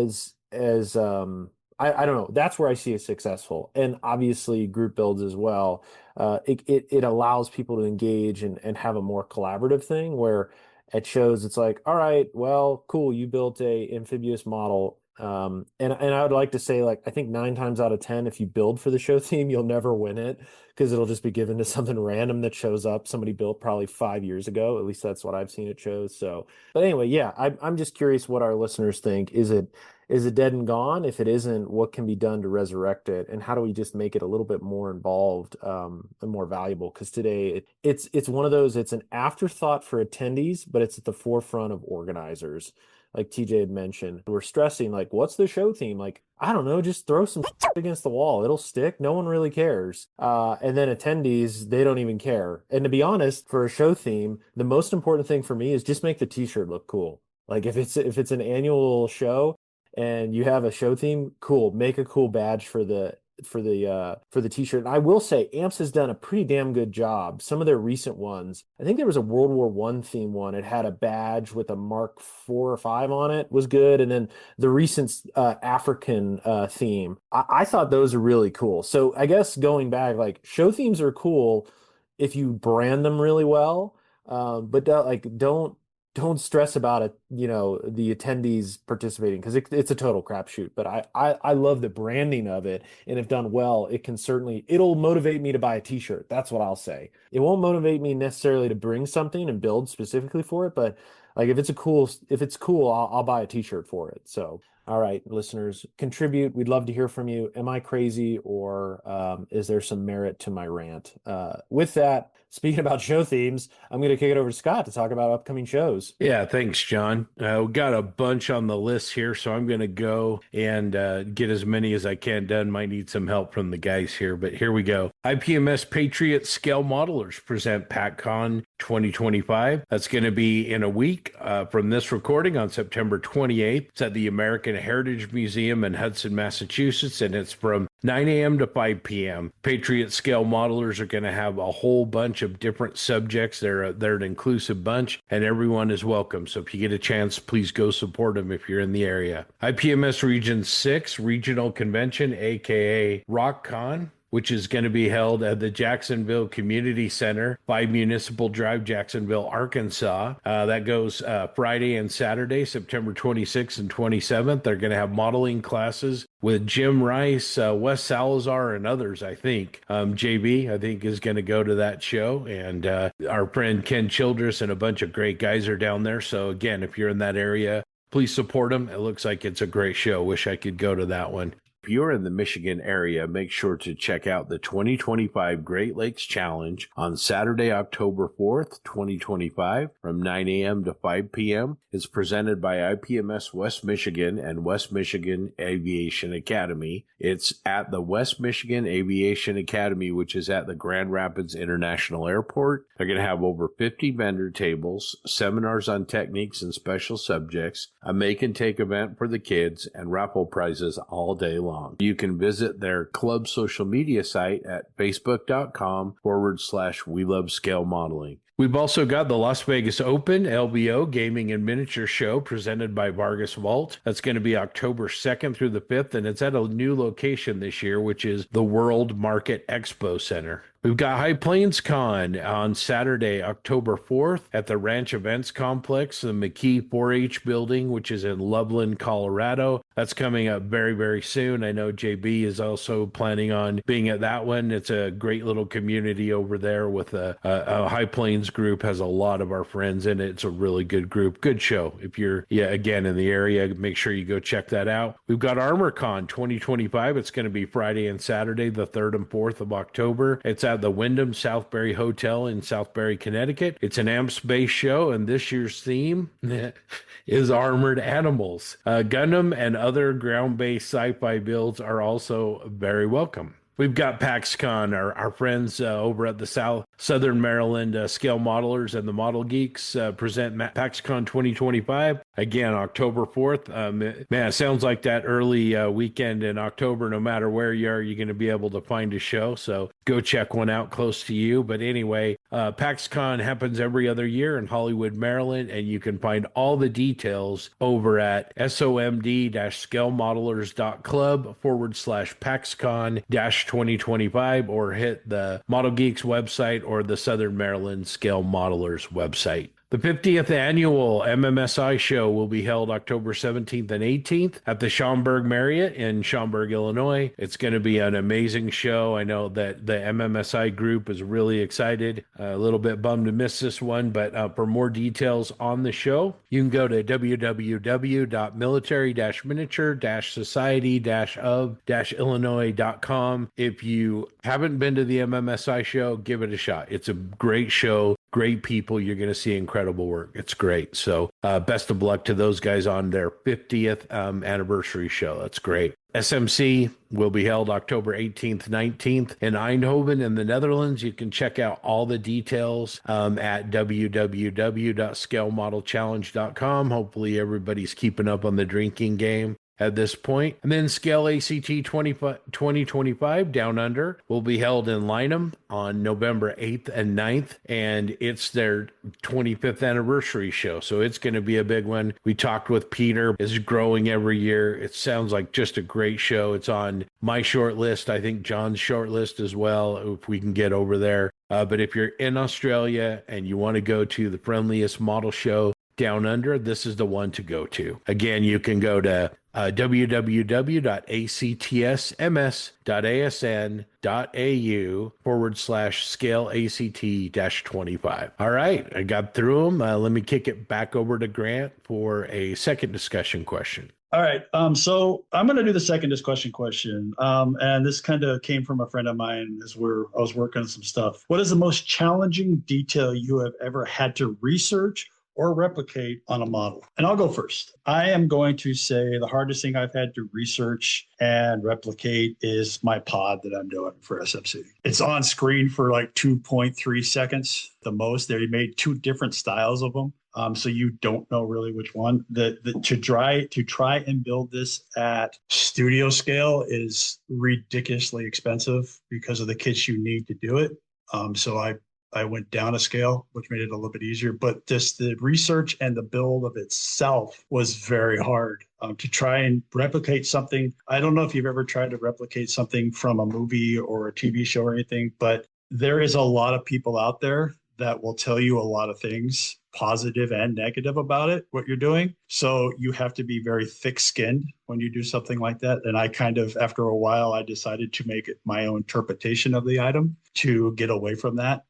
don't know, that's where I see it successful. And obviously group builds as well. It allows people to engage and have a more collaborative thing where at shows it's like, all right, well, cool, you built a amphibious model. And I would like to say, like, I think 9 times out of 10, if you build for the show theme, you'll never win it because it'll just be given to something random that shows up. Somebody built probably 5 years ago. At least that's what I've seen at shows. So, but anyway, yeah, I'm just curious what our listeners think. Is it dead and gone? If it isn't, what can be done to resurrect it? And how do we just make it a little bit more involved and more valuable? Because today it's one of those, it's an afterthought for attendees, but it's at the forefront of organizers. Like TJ had mentioned, we're stressing, like, what's the show theme? Like, I don't know, just throw some against the wall. It'll stick. No one really cares. And then attendees, they don't even care. And to be honest, for a show theme, the most important thing for me is just make the t-shirt look cool. Like if it's an annual show and you have a show theme, cool. Make a cool badge for the t-shirt. And I will say AMPS has done a pretty damn good job. Some of their recent ones, I think there was a World War I theme one. It had a badge with a Mark 4 or 5 on it, was good. And then the recent African theme, I thought those are really cool. So I guess going back, like, show themes are cool if you brand them really well, but don't stress about it, the attendees participating, because it's a total crapshoot. But I love the branding of it, and if done well, it'll motivate me to buy a t-shirt. That's what I'll say. It won't motivate me necessarily to bring something and build specifically for it, but like if it's cool, I'll buy a t-shirt for it. So, all right, listeners, contribute. We'd love to hear from you. Am I crazy, or is there some merit to my rant? With that, speaking about show themes, I'm going to kick it over to Scott to talk about upcoming shows. Yeah, thanks, John. We got a bunch on the list here, so I'm going to go and get as many as I can done. Might need some help from the guys here, but here we go. IPMS Patriot Scale Modelers present PACCon 2025. That's going to be in a week from this recording on September 28th. It's at the American Heritage Museum in Hudson, Massachusetts, and it's from 9 a.m. to 5 p.m. Patriot Scale Modelers are going to have a whole bunch of different subjects. They're an inclusive bunch, and everyone is welcome. So if you get a chance, please go support them if you're in the area. IPMS Region 6 Regional Convention, aka RockCon, which is going to be held at the Jacksonville Community Center, 5 Municipal Drive, Jacksonville, Arkansas. That goes Friday and Saturday, September 26th and 27th. They're going to have modeling classes with Jim Rice, Wes Salazar, and others, I think. JB, I think, is going to go to that show. And our friend Ken Childress and a bunch of great guys are down there. So again, if you're in that area, please support them. It looks like it's a great show. Wish I could go to that one. If you're in the Michigan area, make sure to check out the 2025 Great Lakes Challenge on Saturday, October 4th, 2025 from 9 a.m. to 5 p.m. It's presented by IPMS West Michigan and West Michigan Aviation Academy. It's at the West Michigan Aviation Academy, which is at the Grand Rapids International Airport. They're going to have over 50 vendor tables, seminars on techniques and special subjects, a make and take event for the kids, and raffle prizes all day long. You can visit their club social media site at facebook.com/We Love Scale Modeling. We've also got the Las Vegas Open LBO Gaming and Miniature Show presented by Vargas Vault. That's going to be October 2nd through the 5th, and it's at a new location this year, which is the World Market Expo Center. We've got High Plains Con on Saturday, October 4th at the Ranch Events Complex, the McKee 4-H building, which is in Loveland, Colorado. That's coming up very, very soon. I know JB is also planning on being at that one. It's a great little community over there with a High Plains group, has a lot of our friends in it. It's a really good group. Good show. If you're, again, in the area, make sure you go check that out. We've got ArmorCon 2025. It's going to be Friday and Saturday, the 3rd and 4th of October. It's at the Wyndham Southbury Hotel in Southbury, Connecticut. It's an AMPS-based show, and this year's theme is armored animals. Gundam and other ground-based sci-fi builds are also very welcome. We've got PAXCon, our friends over at the Southern Maryland Scale Modelers and the Model Geeks present PAXCon 2025. Again, October 4th. Man, it sounds like that early weekend in October, no matter where you are, you're going to be able to find a show. So go check one out close to you. But anyway, PAXCon happens every other year in Hollywood, Maryland, and you can find all the details over at somd-scalemodelers.club/PAXCon-2025 or hit the Model Geeks website or the Southern Maryland Scale Modelers website. The 50th annual MMSI show will be held October 17th and 18th at the Schaumburg Marriott in Schaumburg, Illinois. It's going to be an amazing show. I know that the MMSI group is really excited. A little bit bummed to miss this one, but for more details on the show, you can go to www.military-miniature-society-of-illinois.com. If you haven't been to the MMSI show, give it a shot. It's a great show. Great people. You're going to see incredible work. It's great. So best of luck to those guys on their 50th anniversary show. That's great. SMC will be held October 18th, 19th in Eindhoven in the Netherlands. You can check out all the details at www.scalemodelchallenge.com. Hopefully everybody's keeping up on the drinking game at this point. And then Scale ACT 2025 Down Under will be held in Lynham on November 8th and 9th, and it's their 25th anniversary show, so it's going to be a big one. We talked with Peter. It's growing every year. It sounds like just a great show. It's on my short list, I think John's short list as well, if we can get over there. But if you're in Australia and you want to go to the friendliest model show Down Under, this is the one to go to. Again, you can go to www.actsms.asn.au/scale-ACT-25. All right, I got through them. Let me kick it back over to Grant for a second discussion question. All right. So I'm going to do the second discussion question. And this kind of came from a friend of mine I was working on some stuff. What is the most challenging detail you have ever had to research or replicate on a model? And I'll go first. I am going to say the hardest thing I've had to research and replicate is my pod that I'm doing for SMC. It's on screen for like 2.3 seconds the most. They made two different styles of them. So you don't know really which one. To try and build this at studio scale is ridiculously expensive because of the kits you need to do it. So I went down a scale, which made it a little bit easier. But the research and the build of itself was very hard. To try and replicate something. I don't know if you've ever tried to replicate something from a movie or a TV show or anything, but there is a lot of people out there that will tell you a lot of things, positive and negative about it, what you're doing. So you have to be very thick-skinned when you do something like that. And I kind of, after a while, I decided to make it my own interpretation of the item to get away from that.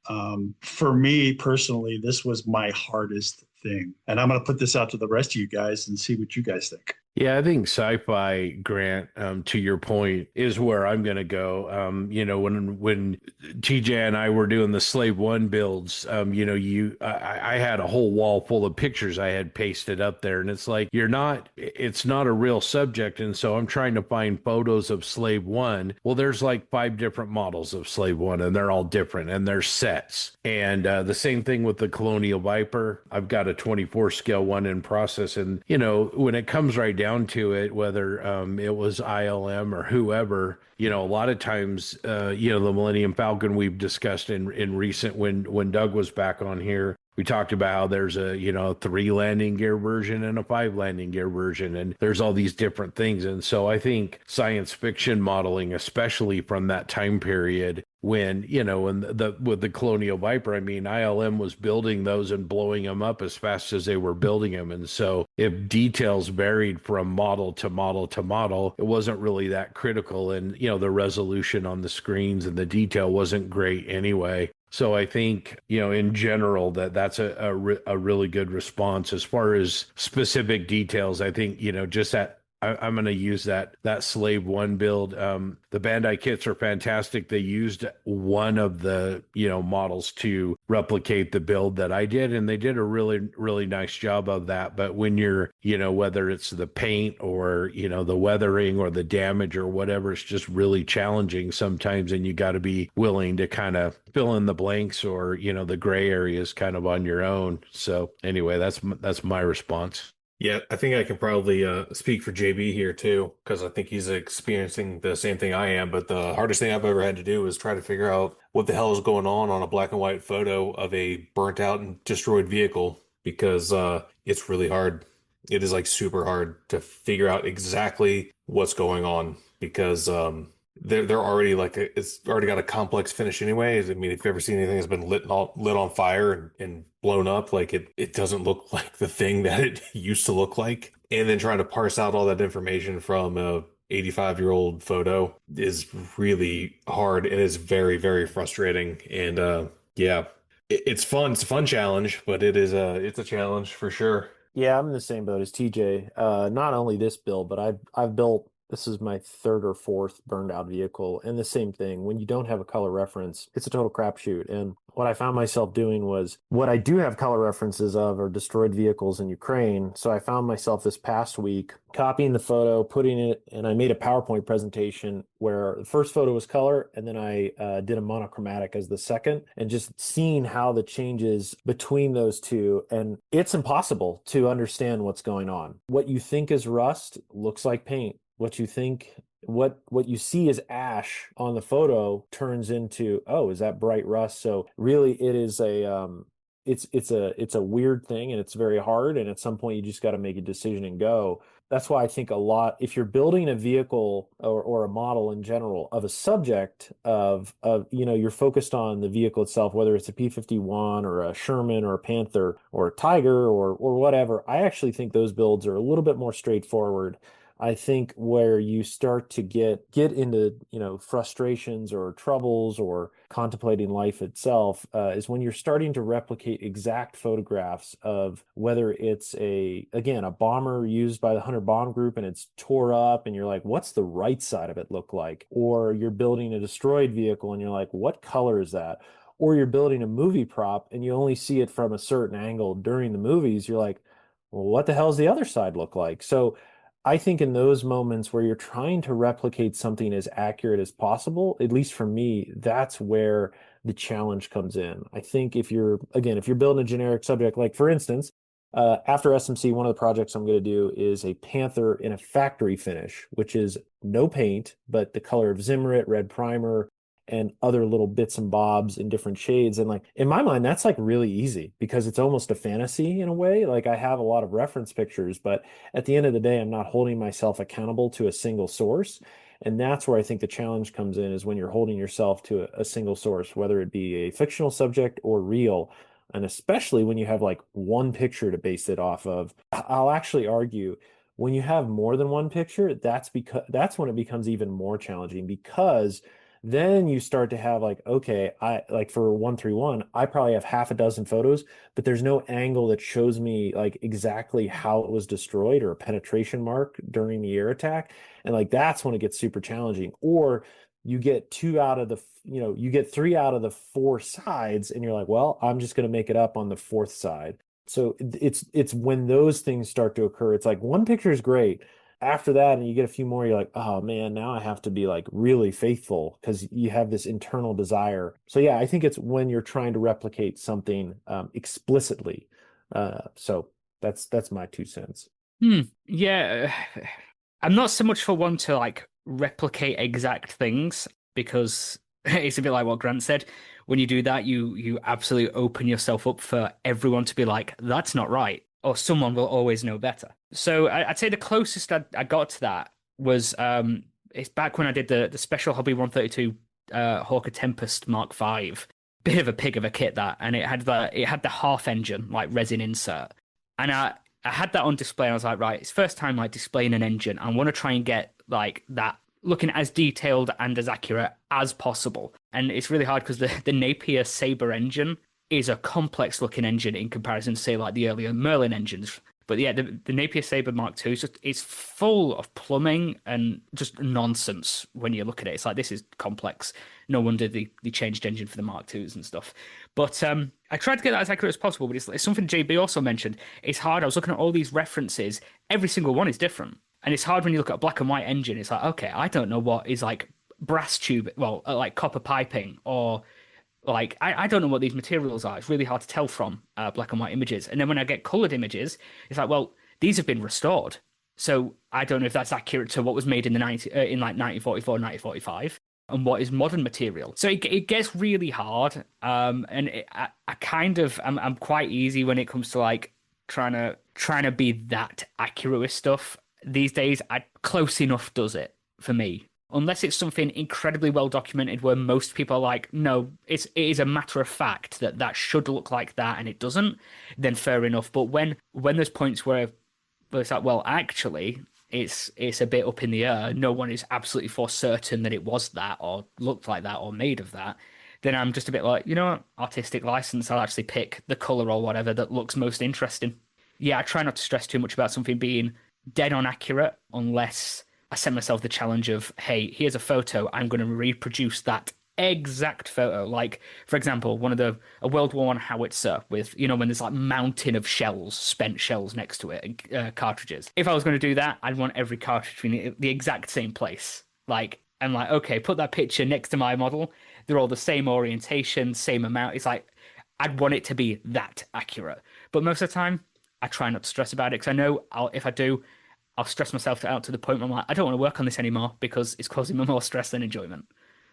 For me personally, this was my hardest thing. And I'm going to put this out to the rest of you guys and see what you guys think. Yeah, I think sci-fi, Grant, to your point, is where I'm going to go. When TJ and I were doing the Slave One builds, I had a whole wall full of pictures I had pasted up there, and it's like it's not a real subject, and so I'm trying to find photos of Slave One. Well, there's like 5 different models of Slave One, and they're all different, and they're sets. And the same thing with the Colonial Viper. I've got a 24 scale one in process, and when it comes right down to it, whether it was ILM or whoever, a lot of times, the Millennium Falcon we've discussed in recent when Doug was back on here. We talked about how there's a 3 landing gear version and a 5 landing gear version, and there's all these different things. And so I think science fiction modeling, especially from that time period, when with the Colonial Viper, I mean, ILM was building those and blowing them up as fast as they were building them. And so if details varied from model to model to model, it wasn't really that critical. And the resolution on the screens and the detail wasn't great anyway. So I think, in general, that's a really good response. As far as specific details, I think, just that I'm going to use that Slave One build. The Bandai kits are fantastic. They used one of the, models to replicate the build that I did, and they did a really, really nice job of that. But when you're, whether it's the paint or, the weathering or the damage or whatever, it's just really challenging sometimes, and you got to be willing to kind of fill in the blanks or, the gray areas kind of on your own. So anyway, that's my response. Yeah, I think I can probably speak for JB here too, because I think he's experiencing the same thing I am. But the hardest thing I've ever had to do is try to figure out what the hell is going on a black and white photo of a burnt out and destroyed vehicle, because it's really hard. It is like super hard to figure out exactly what's going on, because they're already it's already got a complex finish anyways. I mean, if you've ever seen anything that's been lit on fire and blown up, like it doesn't look like the thing that it used to look like. And then trying to parse out all that information from a 85-year-old photo is really hard and is very, very frustrating. And yeah, it's fun. It's a fun challenge, but it's a challenge for sure. Yeah, I'm in the same boat as TJ. Not only this build, but I've built, this is my 3rd or 4th burned out vehicle. And the same thing, when you don't have a color reference, it's a total crapshoot. And what I found myself doing was, what I do have color references of are destroyed vehicles in Ukraine. So I found myself this past week copying the photo, putting it, and I made a PowerPoint presentation where the first photo was color, and then I did a monochromatic as the second, and just seeing how the changes between those two. And it's impossible to understand what's going on. What you think is rust looks like paint. What you think, what you see as ash on the photo turns into, oh, is that bright rust? So really, it is it's a weird thing, and it's very hard. And at some point, you just got to make a decision and go. That's why I think a lot, if you're building a vehicle or a model in general of a subject of you're focused on the vehicle itself, whether it's a P-51 or a Sherman or a Panther or a Tiger or whatever. I actually think those builds are a little bit more straightforward. I think where you start to get into, frustrations or troubles or contemplating life itself is when you're starting to replicate exact photographs of whether it's a bomber used by the Hunter Bomb Group and it's tore up and you're like, what's the right side of it look like? Or you're building a destroyed vehicle and you're like, what color is that? Or you're building a movie prop and you only see it from a certain angle during the movies. You're like, well, what the hell does the other side look like? So I think in those moments where you're trying to replicate something as accurate as possible, at least for me, that's where the challenge comes in. I think if you're building a generic subject, like for instance, After SMC, one of the projects I'm going to do is a Panther in a factory finish, which is no paint, but the color of Zimmerit, red primer, and other little bits and bobs in different shades. And like in my mind, that's like really easy because it's almost a fantasy in a way. Like I have a lot of reference pictures, but at the end of the day, I'm not holding myself accountable to a single source. And that's where I think the challenge comes in is when you're holding yourself to a single source, whether it be a fictional subject or real. And especially when you have like one picture to base it off of, I'll actually argue when you have more than one picture, that's when it becomes even more challenging because then you start to have like, okay, I like for 131, I probably have half a dozen photos, but there's no angle that shows me like exactly how it was destroyed or a penetration mark during the air attack. And like that's when it gets super challenging. Or you get you get 3 out of the 4 sides, and you're like, well, I'm just going to make it up on the fourth side. So it's when those things start to occur. It's like one picture is great. After that, and you get a few more, you're like, oh man, now I have to be like really faithful because you have this internal desire. So yeah, I think it's when you're trying to replicate something explicitly. So that's my 2 cents. Yeah, I'm not so much for one to like replicate exact things because it's a bit like what Grant said. When you do that, you absolutely open yourself up for everyone to be like, that's not right, or someone will always know better. So I'd say the closest I got to that was it's back when I did the Special Hobby 132 Hawker Tempest Mark V. Bit of a pig of a kit that, and it had the half engine like resin insert, and I had that on display, and I was like, right, it's first time like displaying an engine. I want to try and get like that looking as detailed and as accurate as possible. And it's really hard because the Napier Sabre engine is a complex looking engine in comparison to say like the earlier Merlin engines. But yeah, the Napier Sabre Mark II it's full of plumbing and just nonsense when you look at it. It's like, this is complex. No wonder they changed engine for the Mark IIs and stuff. But I tried to get that as accurate as possible, but it's something JB also mentioned. It's hard. I was looking at all these references. Every single one is different. And it's hard when you look at a black and white engine. It's like, okay, I don't know what is like brass tube, well, like copper piping, or like I don't know what these materials are. It's really hard to tell from black and white images. And then when I get colored images, it's like, well, these have been restored. So I don't know if that's accurate to what was made in the 1944, 1945, and what is modern material. So it gets really hard. I'm quite easy when it comes to like trying to be that accurate with stuff. These days, close enough does it for me. Unless it's something incredibly well documented where most people are like, no, it is a matter of fact that should look like that and it doesn't, then fair enough. But when there's points where it's like, well, actually, it's a bit up in the air. No one is absolutely for certain that it was that or looked like that or made of that. Then I'm just a bit like, you know what, artistic license, I'll actually pick the color or whatever that looks most interesting. Yeah, I try not to stress too much about something being dead on accurate unless I set myself the challenge of, hey, here's a photo, I'm going to reproduce that exact photo. Like, for example, a World War I howitzer with, when there's like mountain of shells, spent shells next to it, cartridges. If I was going to do that, I'd want every cartridge in the exact same place. Like, I'm like, okay, put that picture next to my model. They're all the same orientation, same amount. It's like, I'd want it to be that accurate. But most of the time, I try not to stress about it because I know if I do, I'll stress myself out to the point where I'm like, I don't want to work on this anymore because it's causing me more stress than enjoyment.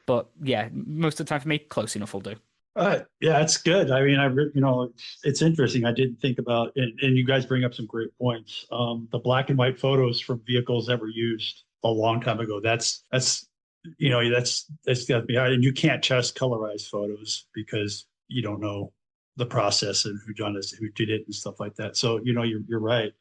But yeah, most of the time for me, close enough will do. Yeah, it's good. I mean, it's interesting. I didn't think about, and you guys bring up some great points. The black and white photos from vehicles that were used a long time ago. That's got to be hard. And you can't test colorized photos because you don't know the process and who did it and stuff like that. So you're right.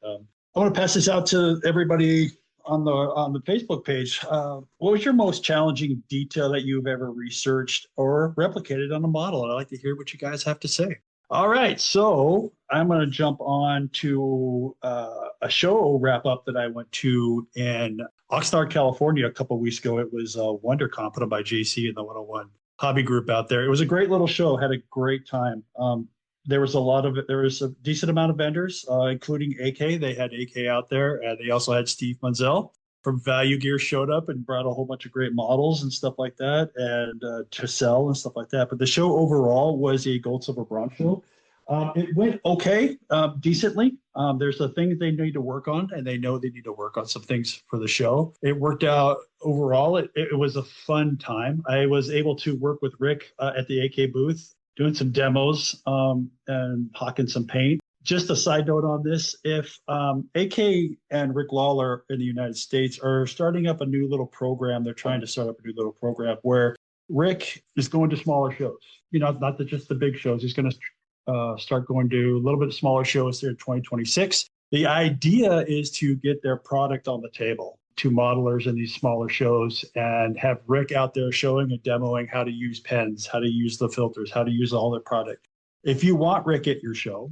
I want to pass this out to everybody on the Facebook page. What was your most challenging detail that you've ever researched or replicated on a model? And I'd like to hear what you guys have to say. All right, so I'm going to jump on to a show wrap up that I went to in Oxnard, California a couple of weeks ago. It was WonderCon put on by JC and the 101 hobby group out there. It was a great little show. Had a great time. There was a decent amount of vendors, including AK. They had AK out there, and they also had Steve Munzel from Value Gear showed up and brought a whole bunch of great models and stuff like that, and to sell and stuff like that. But the show overall was a gold, silver, bronze show. It went okay, decently. There's the things they need to work on, and they know they need to work on some things for the show. It worked out overall. It was a fun time. I was able to work with Rick at the AK booth, doing some demos and hawking some paint. Just a side note on this, if AK and Rick Lawler in the United States are starting up a new little program, they're trying to start up a new little program where Rick is going to smaller shows, not just the big shows. He's going to start going to a little bit smaller shows there in 2026. The idea is to get their product on the table to modelers in these smaller shows and have Rick out there showing and demoing how to use pens, how to use the filters, how to use all their product. If you want Rick at your show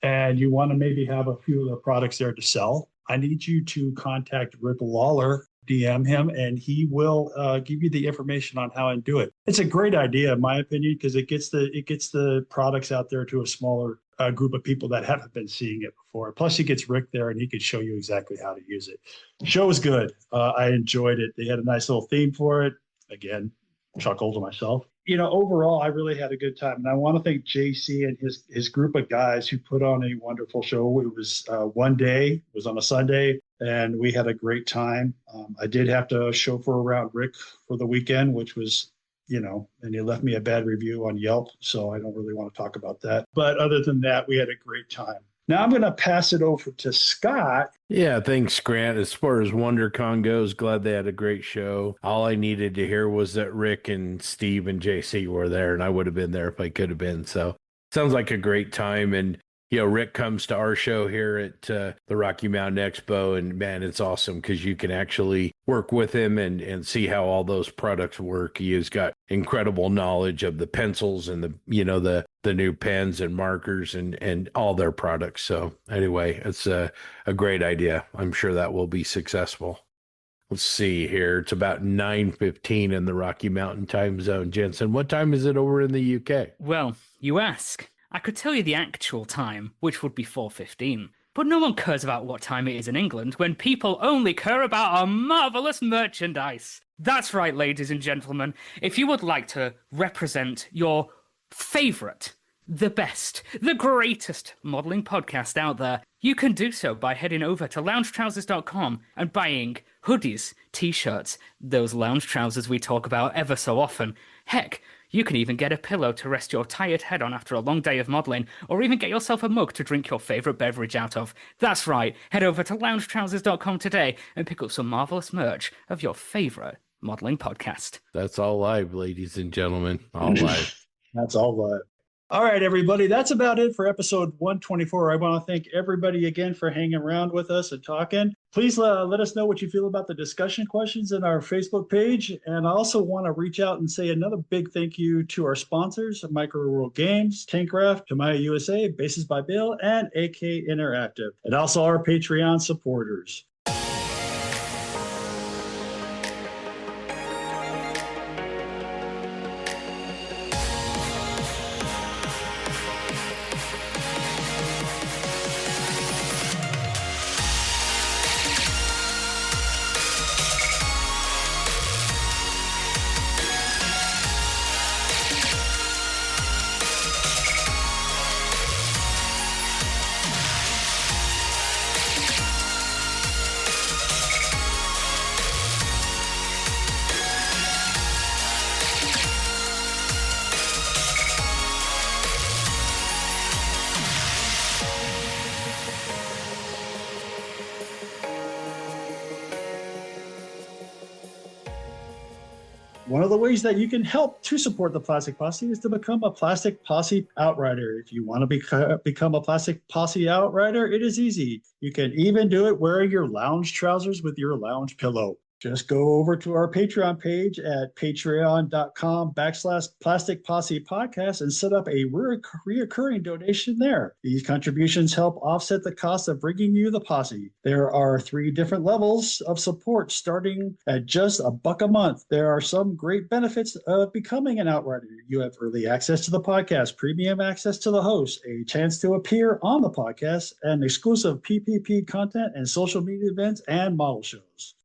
and you want to maybe have a few of the products there to sell, I need you to contact Rick Lawler, DM him, and he will give you the information on how to do it. It's a great idea, in my opinion, because it gets the products out there to a smaller group of people that haven't been seeing it before. Plus, he gets Rick there, and he can show you exactly how to use it. The show was good. I enjoyed it. They had a nice little theme for it. Again, chuckle to myself. Overall, I really had a good time. And I want to thank JC and his group of guys who put on a wonderful show. It was one day, it was on a Sunday, and we had a great time. I did have to chauffeur around Rick for the weekend, which was, and he left me a bad review on Yelp, so I don't really want to talk about that. But other than that, we had a great time. Now I'm going to pass it over to Scott. Yeah, thanks, Grant. As far as WonderCon goes, glad they had a great show. All I needed to hear was that Rick and Steve and JC were there, and I would have been there if I could have been. So sounds like a great time. And, Rick comes to our show here at the Rocky Mountain Expo, and man, it's awesome because you can actually work with him and see how all those products work. He has got incredible knowledge of the pencils and the new pens and markers and all their products. So anyway, it's a great idea. I'm sure that will be successful. Let's see here. It's about 9:15 in the Rocky Mountain time zone. Jensen, what time is it over in the UK? Well, you ask. I could tell you the actual time, which would be 4:15. But no one cares about what time it is in England when people only care about our marvelous merchandise. That's right, ladies and gentlemen. If you would like to represent your favorite, the best, the greatest modeling podcast out there, you can do so by heading over to loungetrousers.com and buying hoodies, t-shirts, those lounge trousers we talk about ever so often. Heck, you can even get a pillow to rest your tired head on after a long day of modeling, or even get yourself a mug to drink your favorite beverage out of. That's right, head over to loungetrousers.com today and pick up some marvelous merch of your favorite modeling podcast. That's all live, ladies and gentlemen. All live. That's all live. All right, everybody. That's about it for episode 124. I want to thank everybody again for hanging around with us and talking. Please let us know what you feel about the discussion questions in our Facebook page. And I also want to reach out and say another big thank you to our sponsors, Micro World Games, Tankcraft, Tamaya USA, Bases by Bill, and AK Interactive, and also our Patreon supporters. One of the ways that you can help to support the Plastic Posse is to become a Plastic Posse Outrider. If you want to become a Plastic Posse Outrider, it is easy. You can even do it wearing your lounge trousers with your lounge pillow. Just go over to our Patreon page at patreon.com/Plastic Posse Podcast and set up a reoccurring donation there. These contributions help offset the cost of bringing you the posse. There are 3 different levels of support starting at just $1 a month. There are some great benefits of becoming an Outrider. You have early access to the podcast, premium access to the host, a chance to appear on the podcast, and exclusive PPP content and social media events and model shows.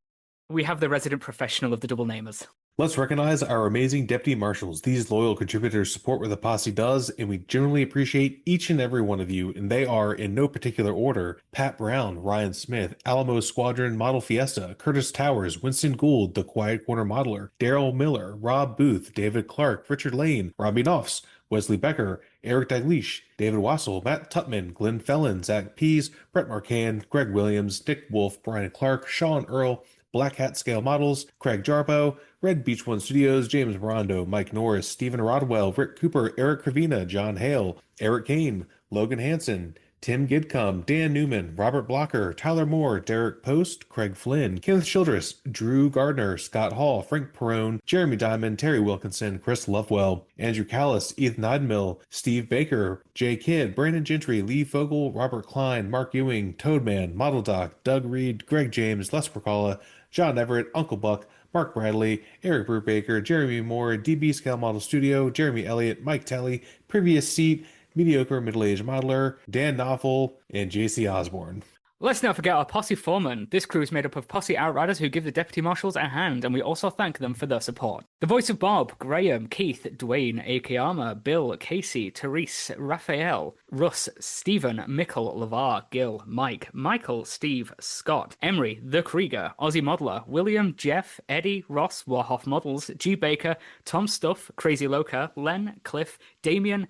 We have the resident professional of the double namers. Let's recognize our amazing deputy marshals. These loyal contributors support what the posse does, and we generally appreciate each and every one of you, and they are, in no particular order, Pat Brown, Ryan Smith, Alamo Squadron Model Fiesta, Curtis Towers, Winston Gould, The Quiet Corner Modeler, Daryl Miller, Rob Booth, David Clark, Richard Lane, Robbie Knopfs, Wesley Becker, Eric Daglish, David Wassel, Matt Tutman, Glenn Fellon, Zach Pease, Brett Marcan, Greg Williams, Nick Wolf, Brian Clark, Sean Earl, Black Hat Scale Models, Craig Jarbo, Red Beach One Studios, James Morondo, Mike Norris, Stephen Rodwell, Rick Cooper, Eric Cravina, John Hale, Eric Kane, Logan Hansen, Tim Gidcombe, Dan Newman, Robert Blocker, Tyler Moore, Derek Post, Craig Flynn, Kenneth Childress, Drew Gardner, Scott Hall, Frank Perrone, Jeremy Diamond, Terry Wilkinson, Chris Lovewell, Andrew Callis, Ethan Idemill, Steve Baker, Jay Kidd, Brandon Gentry, Lee Fogel, Robert Klein, Mark Ewing, Toadman, Model Doc, Doug Reed, Greg James, Les Percala, John Everett, Uncle Buck, Mark Bradley, Eric Brubaker, Jeremy Moore, DB Scale Model Studio, Jeremy Elliott, Mike Talley, Previous Seat, Mediocre Middle-Aged Modeler, Dan Knopfel, and JC Osborne. Let's not forget our posse foreman. This crew is made up of posse outriders who give the deputy marshals a hand, and we also thank them for their support. The voice of Bob, Graham, Keith, Dwayne, Akiyama, Bill, Casey, Therese, Raphael, Russ, Stephen, Mikkel, LeVar, Gil, Mike, Michael, Steve, Scott, Emery, The Krieger, Ozzy Modeler, William, Jeff, Eddie, Ross, Warhoff Models, G. Baker, Tom Stuff, Crazy Loca, Len, Cliff, Damien,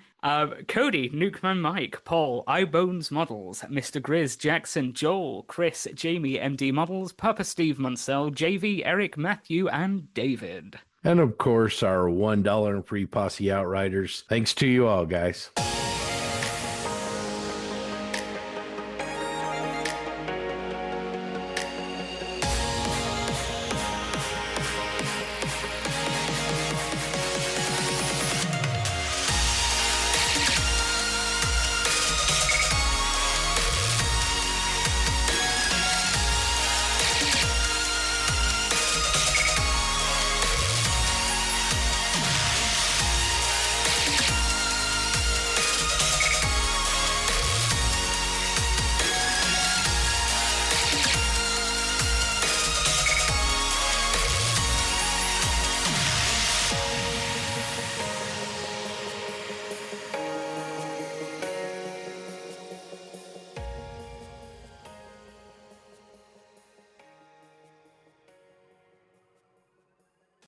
Cody, Nukeman Mike, Paul, iBones Models, Mr. Grizz, Jackson, Joel, Chris, Jamie, MD Models, Papa Steve Munsell, JV, Eric, Matthew, and David. And of course, our $1 and free posse outriders. Thanks to you all, guys.